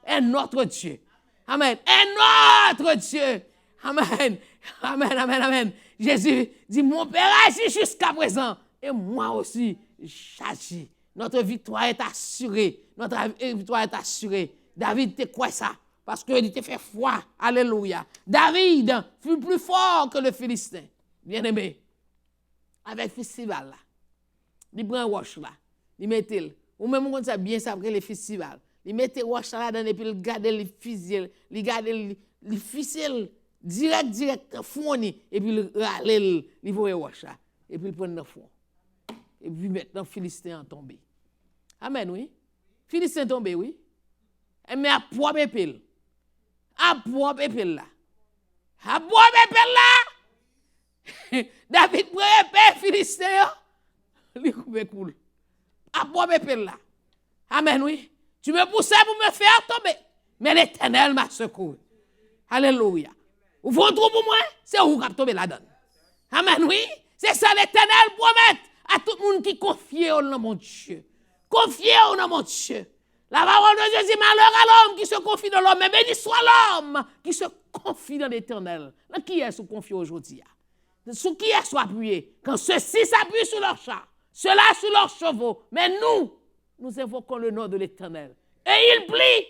est notre Dieu. Amen. Est notre Dieu. Amen. Amen, amen, amen. Jésus dit, mon Père agit jusqu'à présent et moi aussi j'agis. Notre victoire est assurée. Notre victoire est assurée. David te croit ça parce qu'il te fait foi. Alléluia. David fut plus fort que le Philistin. Bien-aimé. Avec le festival là. Il prend un roche là. Il met il. Ou même quand ça bien ça après le festival. Il met roche là dedans et puis il garde le fusil. Il garde le fusil direct fourni et puis il râle il voit roche là et puis il prend dans fond. Et puis maintenant, Philistin est tombé. Amen, oui. Philistin est tombé, oui. Mais à propre épée. À propre épée là. À propre épée là. David prend épée, Philistin. Il coupe cool. À propre épée là. Amen, oui. Tu me poussais pour me faire tomber. Mais l'Éternel m'a secouru. Alléluia. Vous voulez un trou pour moi? C'est où qui a tombé là-dedans. Amen, oui. C'est ça l'Éternel promet. À tout le monde qui confie dans mon Dieu. Confiez dans mon Dieu. La parole de Dieu dit malheur à l'homme qui se confie dans l'homme, mais béni soit l'homme qui se confie dans l'Éternel. Dans qui est-ce qu'on confie aujourd'hui? Sur qui est-ce qu'on appuie? Quand ceux-ci s'appuient sur leurs chars, ceux-là sur leurs chevaux, mais nous, nous invoquons le nom de l'Éternel. Et il plie,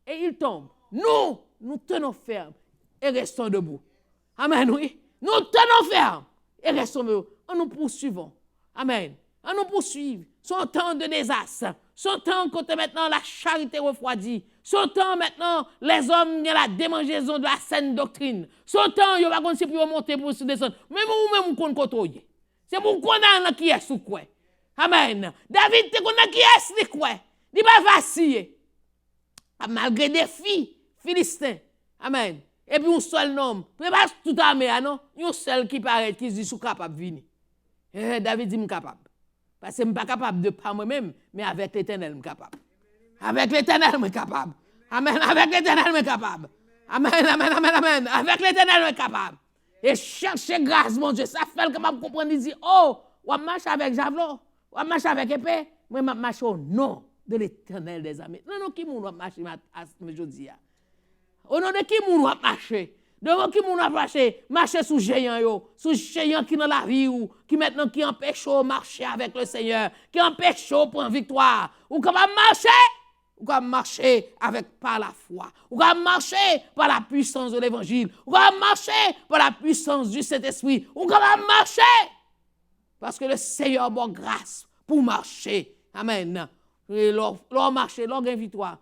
et il tombe. Nous tenons ferme et restons debout. Amen, oui. Nous tenons ferme et restons debout. Nous poursuivons. Amen. Nous poursuivons. Son temps de désastre. Son temps quand maintenant la charité refroidit. Son temps maintenant, les hommes ont la démangeaison de la saine doctrine. Son temps, il n'y a pas de pour monter pour se descendre. Mais nous-mêmes, nous contrôlons. C'est pour qu'on a qui est sous quoi. Amen. David, te connais qui est sous quoi. Il va vaciller. Malgré des filles philistins. Amen. Et puis un seul homme. Mais pas tout armé, non? Un seul qui paraît, qui se dit, je suis capable de venir. David dit, je suis capable. Parce que je ne suis pas capable de pas moi-même, mais avec l'Éternel, je suis capable. Avec l'Éternel, je suis capable. Amen. Avec l'Éternel, je suis capable. Amen, amen, amen, amen. Avec l'Éternel, je suis capable. Et chercher grâce, mon Dieu. Ça fait que je comprends, il dit, oh, on marche avec javelot, on marche avec épée. Moi, je marche au nom de l'Éternel des armées. Non, qui m'a marché aujourd'hui? Au nom de qui m'a marché? De qui m'a marché sous géant, sous géant qui dans la vie, ou qui maintenant qui empêche de marcher avec le Seigneur, qui empêche de prendre victoire. Ou comment marcher? Ou comment marcher par la foi. Ou comment marcher par la puissance de l'évangile. Ou comment marcher par la puissance du Saint-Esprit. Ou comment marcher? Parce que le Seigneur a grâce pour marcher. Amen. L'on marche, l'on gagne victoire.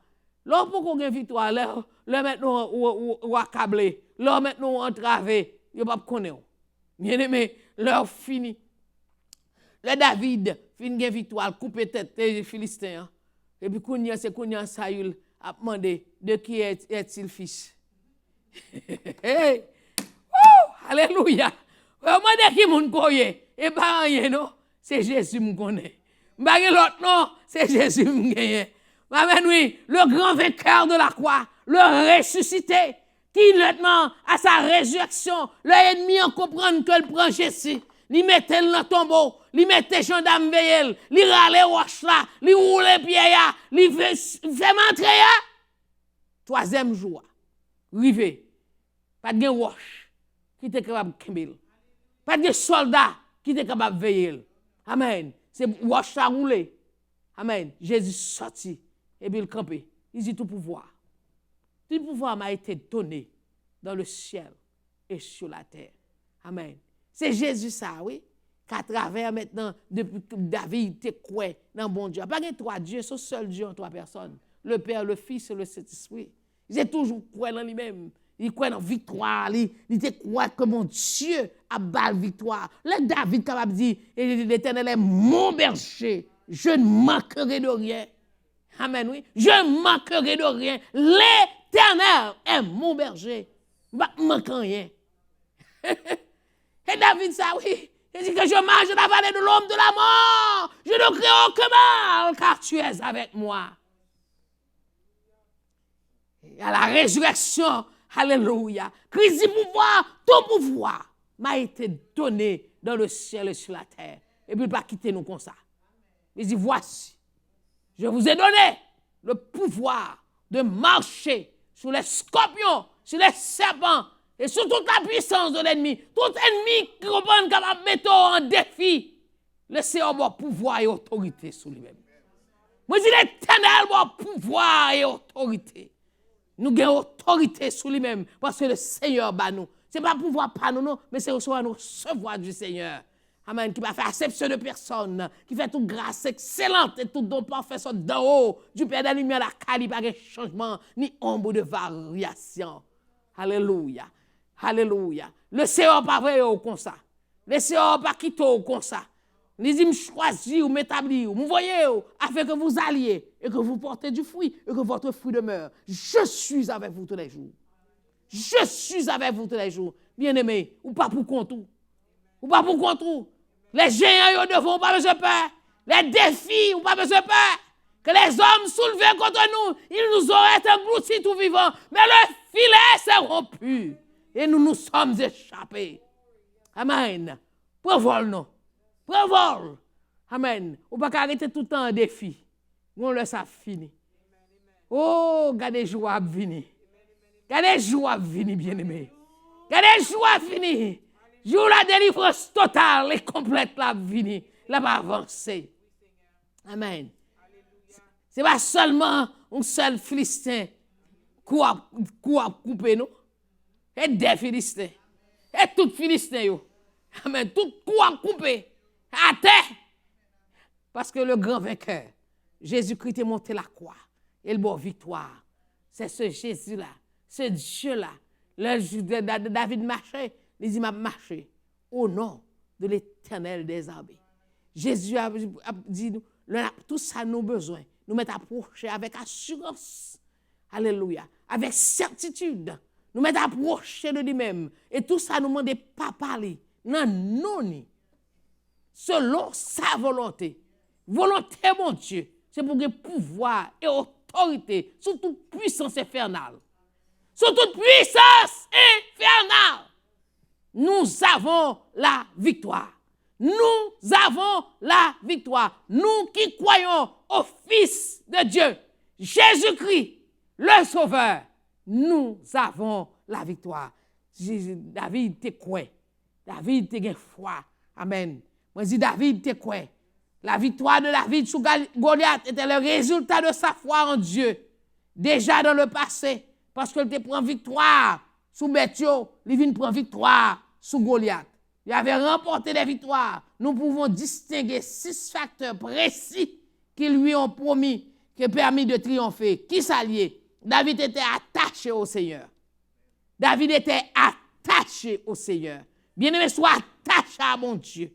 L'on pour qu'on gagne victoire, l'on maintenant ou accablé, l'on maintenant entravé, il pas connaître. Bien aimé, l'on fini. Le David fin gagne victoire, couper tête des Philistins. Et puis Kounia c'est Kounia Saül a demandé de qui est-il fils. Hey! Alléluia. Demandez qui moun koye et pas rien non, c'est Jésus me connaît. M'bagé l'autre non, c'est Jésus me gagne. Amen, oui, le grand vainqueur de la croix, le ressuscité, qui maintenant, à sa résurrection, l'ennemi en comprend que le prend Jésus. Il mettait dans le tombeau, il mettait gendarme veillel, il râlait roche là, il roulait pied là, il fait m'entrer là. Troisième jour, rivé, pas de roche qui était capable de kembel. Pas de soldat qui était capable de veiller. Amen. C'est roche à rouler. Amen. Jésus sorti. Et puis il campait. Il dit tout pouvoir. Tout pouvoir m'a été donné dans le ciel et sur la terre. Amen. C'est Jésus ça, oui. Qu'à travers maintenant, depuis que David était quoi dans bon Dieu. Pas que trois dieux, c'est seul Dieu en trois personnes. Le Père, le Fils et le Saint-Esprit. Il est toujours quoi dans lui-même. Il croit dans la victoire. Il était quoi que mon Dieu a balle victoire. Le David capable de dire, l'Éternel est mon berger. Je ne manquerai de rien. Amen, oui. Je ne manquerai de rien. L'Éternel est mon berger. Je ne manque rien. Et David, ça, oui. Il dit que je marche dans la vallée de l'homme de la mort. Je ne crains aucun mal, car tu es avec moi. Et à la résurrection, alléluia. Christ dit pouvoir, tout pouvoir m'a été donné dans le ciel et sur la terre. Et puis, il ne va pas quitter nous comme ça. Il dit, voici. Je vous ai donné le pouvoir de marcher sur les scorpions, sur les serpents et sur toute la puissance de l'ennemi. Tout ennemi qui comprend capable de mettre en défi. Laissez-moi avoir pouvoir et autorité sur lui-même. Moi, je dis l'Éternel a pouvoir et autorité. Nous avons autorité sur lui-même parce que le Seigneur bat nous. Ce n'est pas pouvoir par nous, non, mais c'est recevoir du Seigneur. Amen, qui va faire acception de personne, qui fait toute grâce excellente et tout don parfait soit d'en haut du Père de la lumière, la qualité, pas de changement, ni ombre de variation. Alléluia. Alléluia. Le Seigneur pas vrai comme ça. Le Seigneur pas quitter comme ça. Il dit, me choisir ou m'établir, me voyez, afin que vous alliez et que vous portez du fruit et que votre fruit demeure. Je suis avec vous tous les jours. Je suis avec vous tous les jours. Bien-aimés, ou pas pour contour. Ou pas pour contour. Les géants devant pas besoin de peur. Les défis, ou pas besoin de peur. Que les hommes soulevés contre nous, ils nous auraient engloutis tout vivant. Mais le filet s'est rompu. Et nous nous sommes échappés. Amen. Prévole nous. Prévole. Amen. Ou pas arrêter tout le temps un défi. On le ça fini. Oh, regardez joie venir. Regardez joie venir, bien-aimé. Regardez joie venir. Jour la délivrance totale et complète la venir. La va avancer. Amen. Ce n'est pas seulement un seul Philistin qui a coupé nous. Et des Philistins. Et tout Philistin. Amen. Tout coup a coupé. À terre. Parce que le grand vainqueur, Jésus-Christ est monté la croix. Et le bon victoire. C'est ce Jésus-là. Ce Dieu-là. David marchait. Il dit, m'a marché au nom de l'Éternel des armées. Jésus a dit, tout ça nous besoin. Nous mettons approcher avec assurance. Alléluia. Avec certitude. Nous mettons approcher de lui-même. Et tout ça nous demande pas parler. Non, non. Selon sa volonté. Volonté, mon Dieu. C'est pour que pouvoir et autorité sous toute puissance infernale. Sous toute puissance infernale. Nous avons la victoire. Nous avons la victoire. Nous qui croyons au Fils de Dieu, Jésus-Christ, le Sauveur, nous avons la victoire. David te croit. David te gagne foi. Amen. Moi, je dis David te croit. La victoire de David sur Goliath était le résultat de sa foi en Dieu. Déjà dans le passé, parce qu'il te prend victoire sous Béthio, il vient prendre victoire sous Goliath. Il avait remporté des victoires. Nous pouvons distinguer 6 facteurs précis qui lui ont promis, qui ont permis de triompher. Qui s'alliait? David était attaché au Seigneur. David était attaché au Seigneur. Bien-aimé, sois attaché à mon Dieu.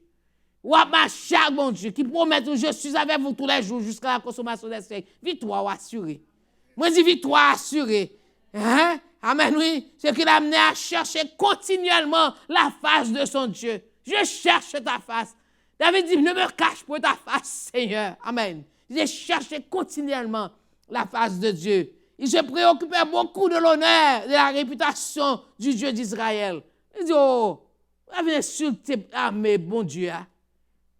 Ou à marcher à mon Dieu, qui promet que je suis avec vous tous les jours jusqu'à la consommation des siècles. Victoire assurée. Moi, je dis victoire assurée. Hein? Amen, oui. Ce qui l'a amené à chercher continuellement la face de son Dieu. Je cherche ta face. David dit, ne me cache pas ta face, Seigneur. Amen. J'ai cherché continuellement la face de Dieu. Il se préoccupait beaucoup de l'honneur, de la réputation du Dieu d'Israël. Il dit, oh, vous avez insulté, mais bon Dieu. Hein?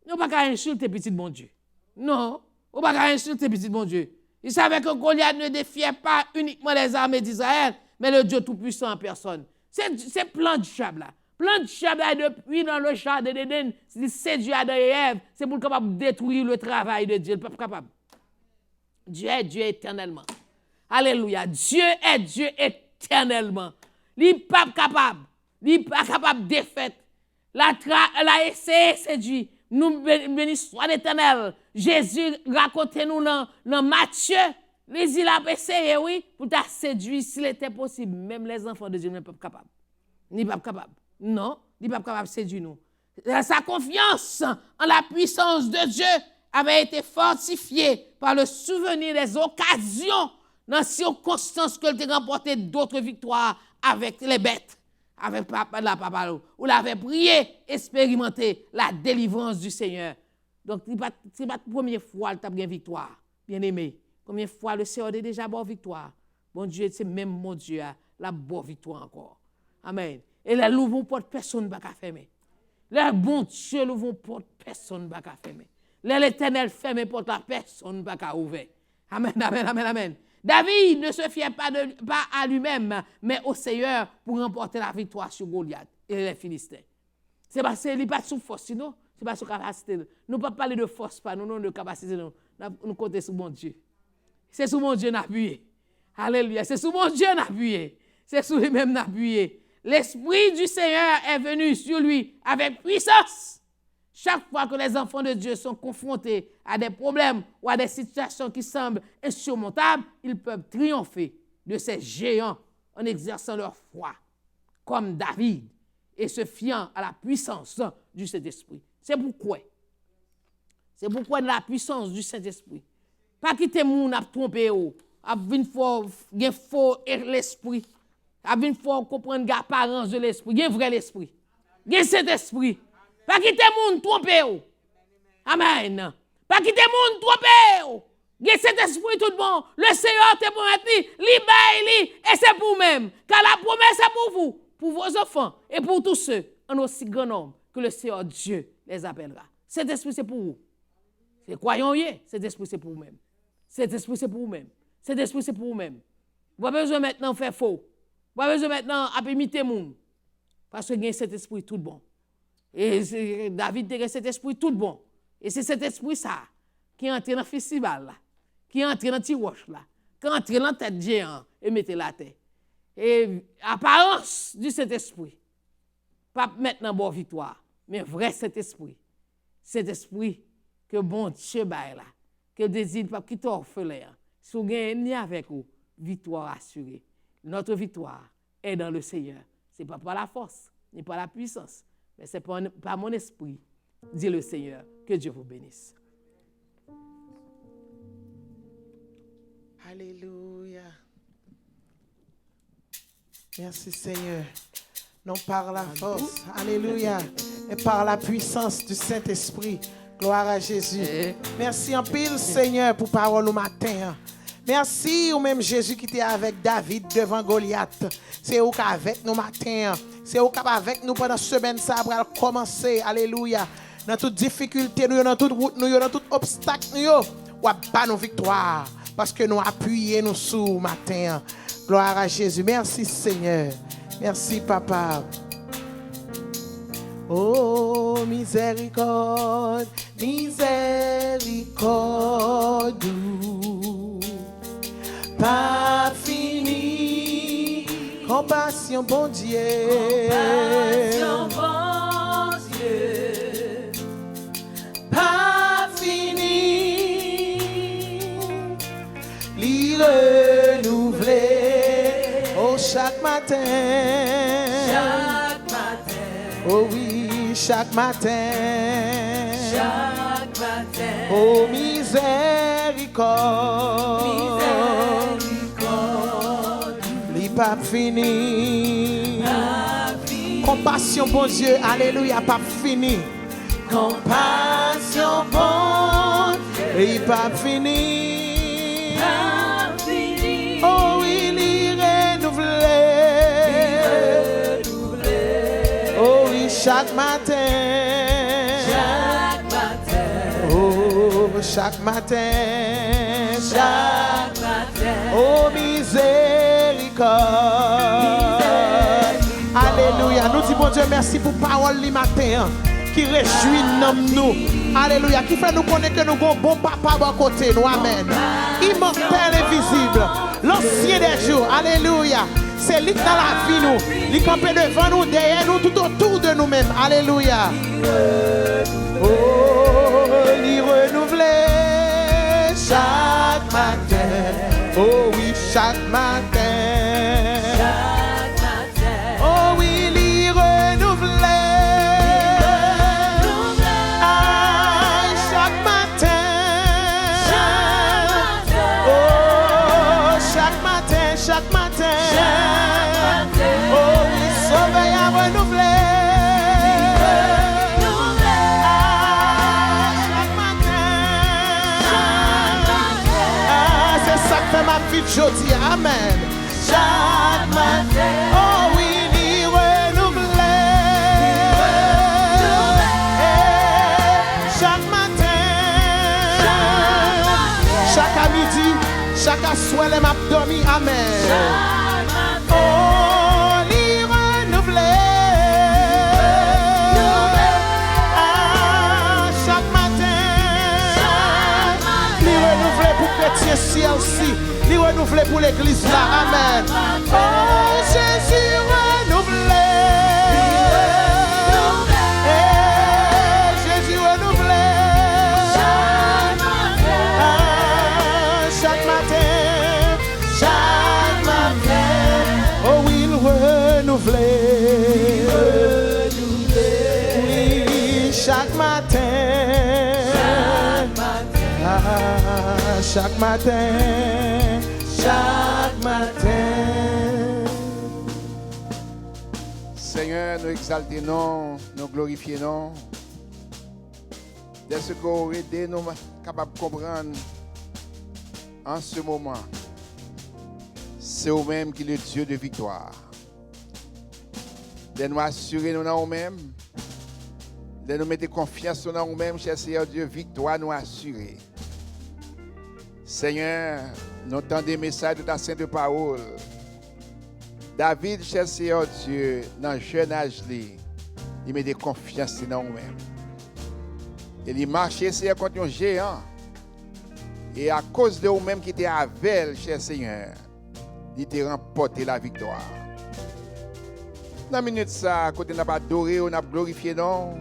Vous ne pouvez pas insulter petit bon Dieu. Non, vous ne pouvez pas insulter petit bon Dieu. Il savait que Goliath ne défiait pas uniquement les armées d'Israël, mais le Dieu tout-puissant en personne. C'est plan du diable là. Plan du diable là, depuis dans le jardin d'Éden, c'est Dieu Adam et Ève, c'est pour capable détruire le travail de Dieu. Il n'est pas capable. Dieu est Dieu éternellement. Alléluia. Dieu est Dieu éternellement. Il n'est pas capable. Il n'est pas capable de défaite. La essayé séduit. Nous bénissons soit l'Éternel. Jésus racontez-nous dans Matthieu. Il a essayé, oui, pour t'a séduire s'il était possible. Même les enfants de Dieu ne sont pas capables. Ni pas capables. Non, ni pas capables de séduire nous. Sa confiance en la puissance de Dieu avait été fortifiée par le souvenir des occasions dans circonstances que il a remporté d'autres victoires avec les bêtes. Avec la papa, où l'avait prié, expérimenté la délivrance du Seigneur. Donc, ce n'est pas la première fois que tu as bien victoire, bien aimé. Combien de fois le Seigneur a déjà bonne victoire? Bon Dieu, c'est même mon Dieu, la bonne victoire encore. Amen. Et là, nous ne porte personne ne va fermer. Là, bon Dieu, nous ne porte personne ne va fermer. Là, l'Éternel ferme porte la personne ne va ouvrir. Amen, amen, amen, amen. David ne se fiait pas à lui-même, mais au Seigneur pour remporter la victoire sur Goliath et les Philistins. C'est parce qu'il n'est pas sous force, sinon, c'est pas sous capacité. Nous ne pouvons pas parler de force, pas non de capacité, nous comptons sur mon Dieu. C'est sur mon Dieu n'appuyer. Alléluia. C'est sur mon Dieu n'appuyer. C'est sur lui-même n'appuyer. L'Esprit du Seigneur est venu sur lui avec puissance. Chaque fois que les enfants de Dieu sont confrontés à des problèmes ou à des situations qui semblent insurmontables, ils peuvent triompher de ces géants en exerçant leur foi, comme David, et se fiant à la puissance du Saint-Esprit. C'est pourquoi de la puissance du Saint-Esprit. Pas quitter moun à tromper ou, à venir faux l'esprit, à venir comprendre l'apparence de l'esprit, il y a vrai l'esprit, il y a cet esprit. Pas quitter moun tromper ou. Amen. Pas quitter moun tromper ou. Il y a cet esprit tout bon. Le Seigneur te promet, li, et c'est pour vous-même. Car la promesse est pour vous, pour vos enfants et pour tous ceux en aussi grand nombre que le Seigneur Dieu les appellera. Cet esprit c'est pour vous. C'est croyons-y, cet esprit c'est pour vous-même. Cet esprit c'est pour vous-même. Cet esprit c'est pour vous-même. Vous n'avez pas besoin maintenant de faire faux. Vous n'avez pas besoin maintenant d'imiter moun. Parce que il y a cet esprit tout bon. Et David a cet esprit tout bon. Et c'est cet esprit ça qui est entré dans le festival là. qui entre dans petit roche là, qui entre dans tête géant et mettez la terre. Et apparence du Saint-Esprit. Pas maintenant bon victoire, mais vrai Saint-Esprit. Saint-Esprit que bon Dieu bail là, que désire pas quitter orphelin. Si vous gagnez avec vous, victoire assurée. Notre victoire est dans le Seigneur. Ce n'est pas par la force, ni par la puissance, mais c'est par mon esprit, dit le Seigneur. Que Dieu vous bénisse. Alléluia. Merci Seigneur. Non par la force, alléluia, mais par la puissance du Saint-Esprit. Gloire à Jésus. Merci en pile Seigneur pour parole au matin. Merci ou même Jésus qui était avec David devant Goliath. C'est vous qui avec nous matin. C'est vous qui avec nous pendant semaine ça va commencer. Alléluia. Dans toute difficulté, nous dans toute route, nous dans tout obstacle, nous ou pas nos victoires parce que nous appuyons nous sous matin. Gloire à Jésus. Merci Seigneur. Merci Papa. Oh miséricorde, miséricorde. Pas fini, compassion bon Dieu, compassion bon Dieu, pas fini, l'y renouveler, oh chaque matin, oh oui, chaque matin, oh miséricorde. Pas fini. Compassion bon Dieu, alléluia, pas fini. Compassion bon Dieu, pas fini. Oh, il est renouvelé. Oh, oui, chaque matin. Oh, chaque matin. Oh, Alléluia. Nous disons bon Dieu merci pour parole du matin qui réjouit nous. Alléluia. Qui fait nous connaître que nous avons bon papa à côté nous. Amen. Immortel et visible. L'ancien des jours. Alléluia. C'est lui dans la vie nous. Il campe devant nous, derrière nous, tout autour de nous-mêmes. Alléluia. Oh, il renouvelé chaque matin. Oh oui, chaque matin. Oh oui, l'y renouvelé. Ah, chaque matin. Oh, chaque matin, chaque matin. Oh oui, sauvé à renouveler. Ma vie aujourd'hui, amen. Chaque matin, oh oui, l'y renouvelé. Chaque matin, chaque midi, chaque soir, les m'abdomis, amen. Oh, l'y renouvelé. Chaque matin, l'y renouvelé pour chrétiens ciel aussi. L'y renouvelé pour l'église là, amen. Oh Jésus renouvelé. Jésus renouvelé. Chaque matin, chaque matin. Oh oui, il renouvelé. Oui, chaque matin. Chaque matin. Chaque matin. Seigneur, nous exaltons, nous glorifions. Dès ce qu'on aidé, nous sommes capables de comprendre en ce moment. C'est vous-même qui est le Dieu de victoire. De nous assurer nous en nous-mêmes. De nous mettre confiance en nous-mêmes, cher Seigneur Dieu, victoire nous assurer. Seigneur, nous entendons des messages de ta sainte parole. David, cher Seigneur Dieu, dans le jeune âge, il met des confiance dans nous-mêmes. Il marchait, Seigneur, contre un géant. Et à cause de vous-même qui était avec elle, cher Seigneur, il t'a remporté la victoire. Dans la minute ça, quand on a adoré, on a glorifié, non?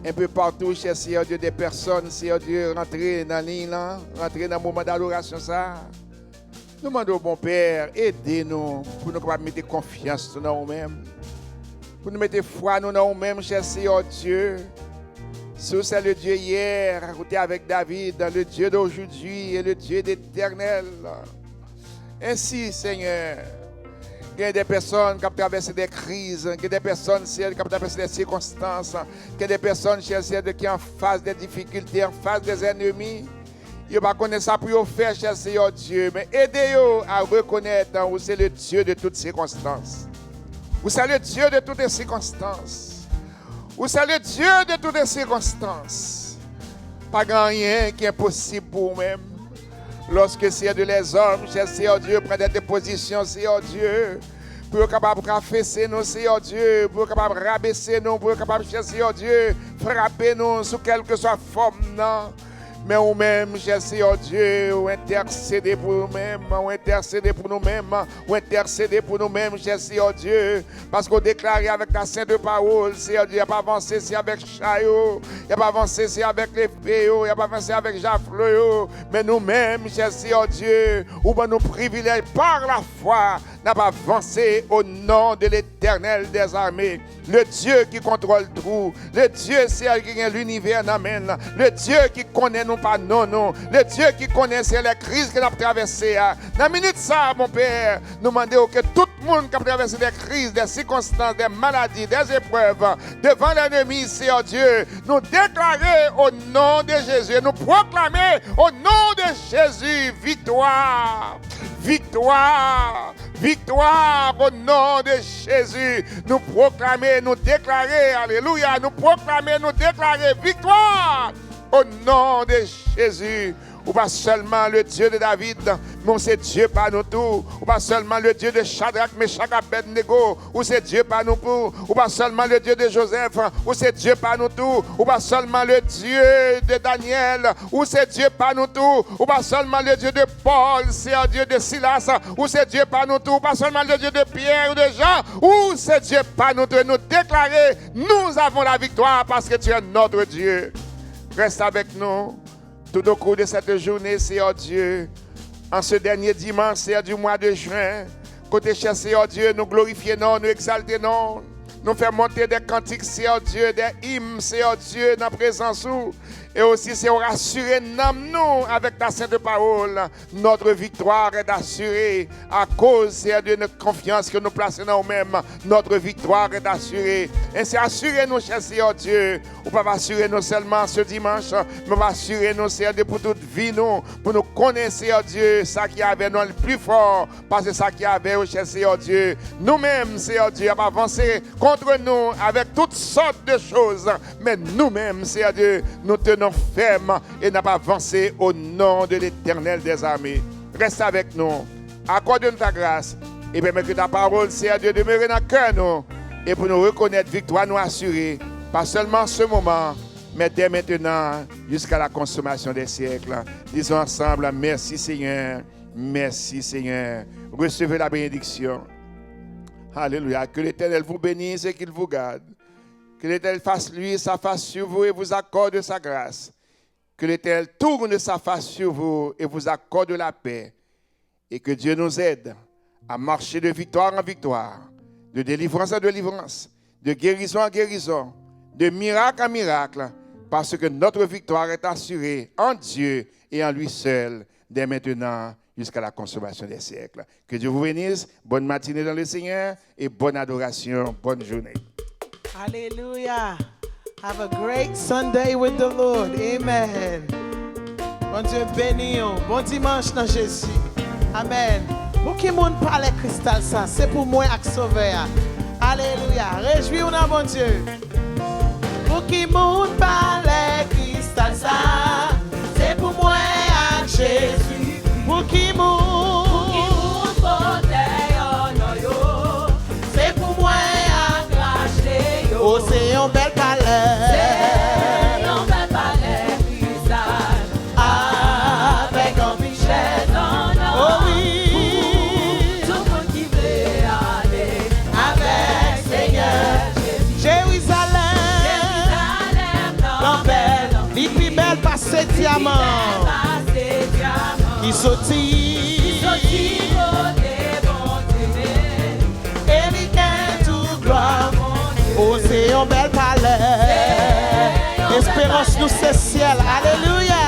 Un peu partout, cher Seigneur Dieu, des personnes, Seigneur Dieu, rentrer dans l'île, rentrer dans le moment d'adoration ça. Nous demandons au bon Père, aidez-nous pour nous mettre confiance dans nous-mêmes. Pour nous mettre foi dans nous-mêmes, cher Seigneur Dieu. Si c'est le Dieu hier, raconté avec David, le Dieu d'aujourd'hui et le Dieu d'éternel. Ainsi, Seigneur, il y a des personnes qui ont traversé des crises, il y a des personnes qui ont traversé des circonstances, il y a des personnes qui sont en face des difficultés, en face des ennemis. Ils ne connaissent pas ça pour faire, cher Seigneur Dieu, mais aidez-vous à reconnaître où c'est le Dieu de toutes circonstances. Où c'est le Dieu de toutes les circonstances. Où c'est le Dieu de toutes les circonstances. Pas rien qui est impossible pour vous-même. Lorsque c'est de les hommes, cher Seigneur Dieu, prennent des positions, Seigneur Dieu, pour être capable de rabaisser nous, Seigneur Dieu, pour être capable de rabaisser nous, pour être capable, cher Seigneur Dieu, frapper nous sous quelque soit forme, non. Mais nous-mêmes, cher Seigneur Dieu, ou intercéder pour nous-mêmes, ou intercéder pour nous-mêmes, ou intercéder pour nous-mêmes, cher Seigneur Dieu, parce qu'on déclare avec ta sainte parole, Seigneur Dieu, il n'y a pas avancé c'est avec Chayo, il n'y a pas avancé c'est avec les Péos, il n'y a pas avancé avec Jaffleo, mais nous-mêmes, cher Seigneur Dieu, où nous privilèges par la foi, n'a pas avancé au nom de l'Éternel des armées, le Dieu qui contrôle tout, le Dieu c'est qui est l'univers, amen, le Dieu qui connaît nous pas non, le Dieu qui connaît les crises que nous avons traversées. Dans la minute ça, mon Père, nous demandons que tout le monde qui a traversé des crises, des circonstances, des maladies, des épreuves, devant l'ennemi, Seigneur Dieu, nous déclarer au nom de Jésus, nous proclamer au nom de Jésus, victoire. Victoire, victoire au nom de Jésus. Nous proclamer, nous déclarer, alléluia, nous proclamer, nous déclarer victoire au nom de Jésus. Ou pas seulement le Dieu de David, mais c'est Dieu par nous tout. Ou pas seulement le Dieu de Shadrach, Meshach, Abednego, ou c'est Dieu par nous tout. Ou pas seulement le Dieu de Joseph, ou c'est Dieu par nous tout. Ou pas seulement le Dieu de Daniel, ou c'est Dieu par nous tout. Ou pas seulement le Dieu de Paul, c'est un Dieu de Silas, ou c'est Dieu par nous tout. Ou pas seulement le Dieu de Pierre ou de Jean, ou c'est Dieu par nous tout. Et nous déclarer, nous avons la victoire parce que tu es notre Dieu. Reste avec nous. Tout au cours de cette journée, Seigneur Dieu, en ce dernier dimanche, Seigneur du mois de juin, côté cher Seigneur Dieu, nous glorifions, nous exaltons, nous faisons monter des cantiques, Seigneur Dieu, des hymnes, Seigneur Dieu, dans la présence où. Et aussi, c'est rassurer nous avec ta sainte parole. Notre victoire est assurée à cause de notre confiance que nous plaçons en nous-mêmes. Notre victoire est assurée. Ainsi, assurez-nous, cher Seigneur Dieu. Ou pas assurer nous seulement ce dimanche, mais assurer-nous, Seigneur Dieu, pour toute vie, nous, pour nous connaître, Seigneur Dieu, ça qui avait nous le plus fort, parce que ça qui avait, cher Seigneur Dieu, nous-mêmes, Seigneur Dieu, a avancé contre nous avec toutes sortes de choses. Mais nous-mêmes, Seigneur Dieu, nous tenons ferme et n'a pas avancé au nom de l'Éternel des armées. Reste avec nous, accorde-nous ta grâce et permets que ta parole, Seigneur Dieu, demeure dans le cœur nous et pour nous reconnaître victoire nous assurer, pas seulement en ce moment, mais dès maintenant jusqu'à la consommation des siècles. Disons ensemble, merci Seigneur, merci Seigneur. Recevez la bénédiction. Alléluia. Que l'Éternel vous bénisse et qu'il vous garde. Que l'Éternel fasse lui sa face sur vous et vous accorde sa grâce. Que l'Éternel tourne sa face sur vous et vous accorde la paix. Et que Dieu nous aide à marcher de victoire en victoire, de délivrance en délivrance, de guérison en guérison, de miracle en miracle, parce que notre victoire est assurée en Dieu et en lui seul, dès maintenant jusqu'à la consommation des siècles. Que Dieu vous bénisse. Bonne matinée dans le Seigneur et bonne adoration. Bonne journée. Hallelujah. Have a great Sunday with the Lord. Amen. Bon Dieu béni. Bon dimanche dans Jésus. Amen. Pour qui monde parle cristal ça, c'est pour moi ak sauver. Alléluia. Réjouis-vous dans bon Dieu. Pour qui monde parle cristal ça, c'est pour moi ak Jésus. Pour qui monde c'est pour moi ak racheter. Oh, c'est un bel palais. C'est un bel palais cristal. diamant qui sortit. Et il gagne toute gloire. Oh, c'est un bel palais. Espérance nous c'est ciel. Alléluia.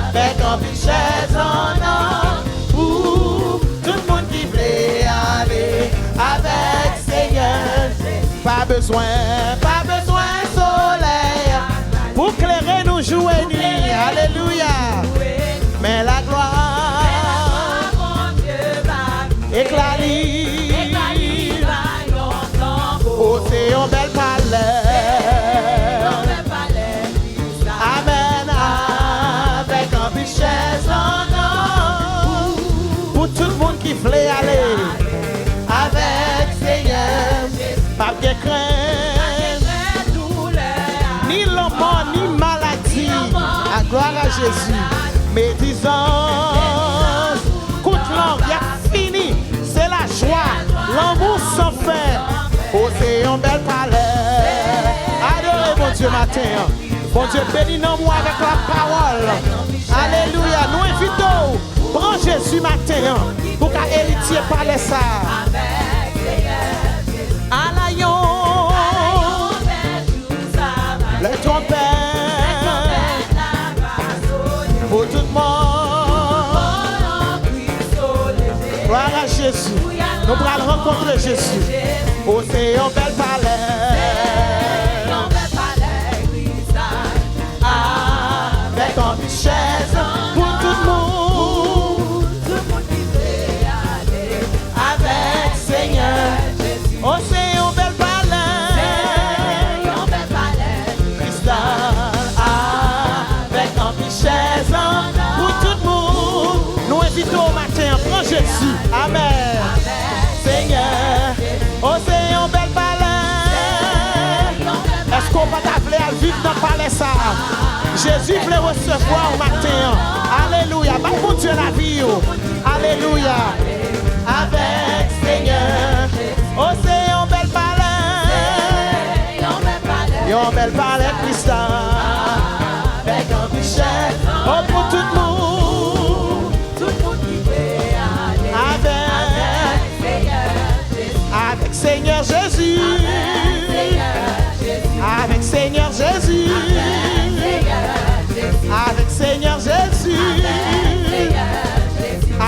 Avec un chaise en or pour tout le monde qui voulait aller avec Seigneur. Pas besoin soleil pour clairer nous jour et nuit. Alléluia. Mais la gloire éclaire. Oh, c'est un bel palais. Amen. Avec un bichette en or pour tout le monde qui voulait aller avec Seigneur. Pas de crainte, ni la mort, ni maladie. À gloire à Jésus. Médisance, coup de langue, y a fini. C'est la joie, l'amour sans fin. Oh, c'est un bel palais. Adorez mon Dieu matin. Bon Dieu, bénis-nous avec la parole. Alléluia. Nous invitons, prends Jésus matin pour qu'à héritier parler ça. À l'aïon, les trompettes, pour tout le monde. Gloire à Jésus. Nous allons rencontrer Jésus. Oh, c'est un bel palais. Avec un chaise pour tout le monde. Avec Seigneur. Oh, c'est un bel palais. Cristal. Avec un chaise pour tout le monde. Nous invitons au matin. Prends Jésus. Amen. Seigneur. Oh, c'est un bel palais. Est-ce qu'on va t'appeler à vivre dans le palais ça? Jésus voulait recevoir au matin. Alléluia. Bah, mon Dieu, la vie. Alléluia. Avec Seigneur. Oh, c'est un bel palais. Un bel palais cristal. Avec un bichet. Oh, pour tout le monde. Avec Seigneur Jésus. Avec Seigneur Jésus. Avec Seigneur Jésus.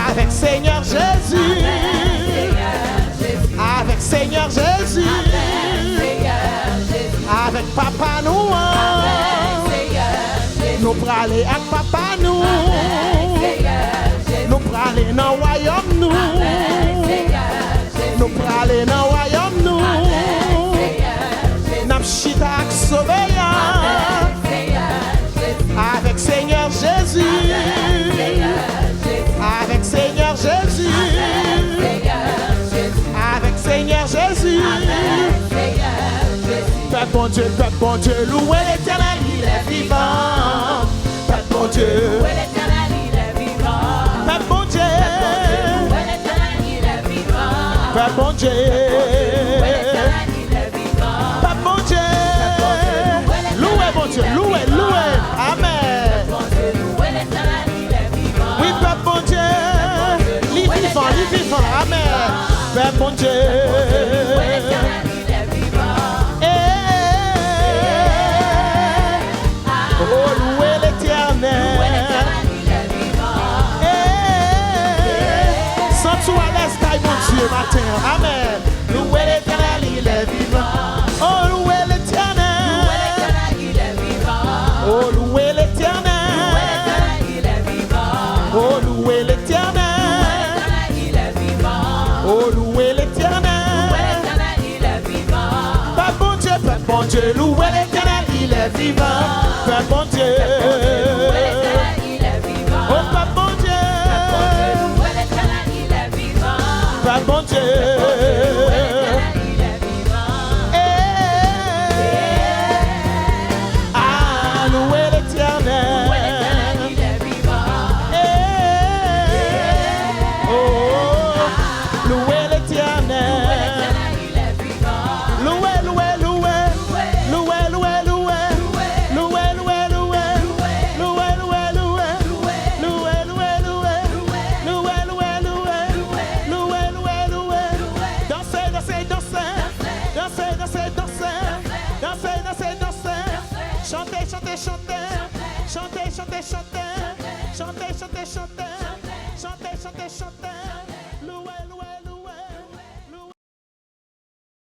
Avec Seigneur Jésus. Avec Seigneur Jésus. Avec Papa nous. Nous prenons aller avec Papa nous. Nous prenons aller dans le royaume nous. Nous prenons aller dans le royaume nous. Nous chita avec Sauveillant. Avec Seigneur Jésus. Avec Seigneur Jésus. Avec Seigneur Jésus. Peuple bon Dieu, louez l'Éternel, il est vivant. Peuple bon Dieu, louez l'Éternel, il est vivant. Peuple bon Dieu, louez l'Éternel, il est vivant. Peuple bon Dieu, louez l'Éternel, il est vivant. Peuple bon Dieu, louez bon Dieu, louez. Amen. Oui, peuple bon Dieu, il vivant. Amen. Peuple bon Dieu. Oh, louez l'Éternel. Sans toi, laisse taille mon Dieu matin. Amen. Louez l'Éternel, il est vivant. Oh, louez l'Éternel. Oh, louez l'Éternel. Oh, louez l'Éternel. Oh, louez l'Éternel. Peuple bon Dieu, louez l'Éternel, il est vivant. Peuple bon Dieu. Oh, Peuple bon Dieu. Peuple bon Dieu. Ah, louez l'Éternel. Oh, louez l'Éternel. Louez, louez. Louez, Dansez, dansez, dansez. Dansez, dansez, dansez. Chantez, chantez, chantez. Chantez, chantez, chantez. Chantez, chantez, chantez. Chantez, chantez, chantez.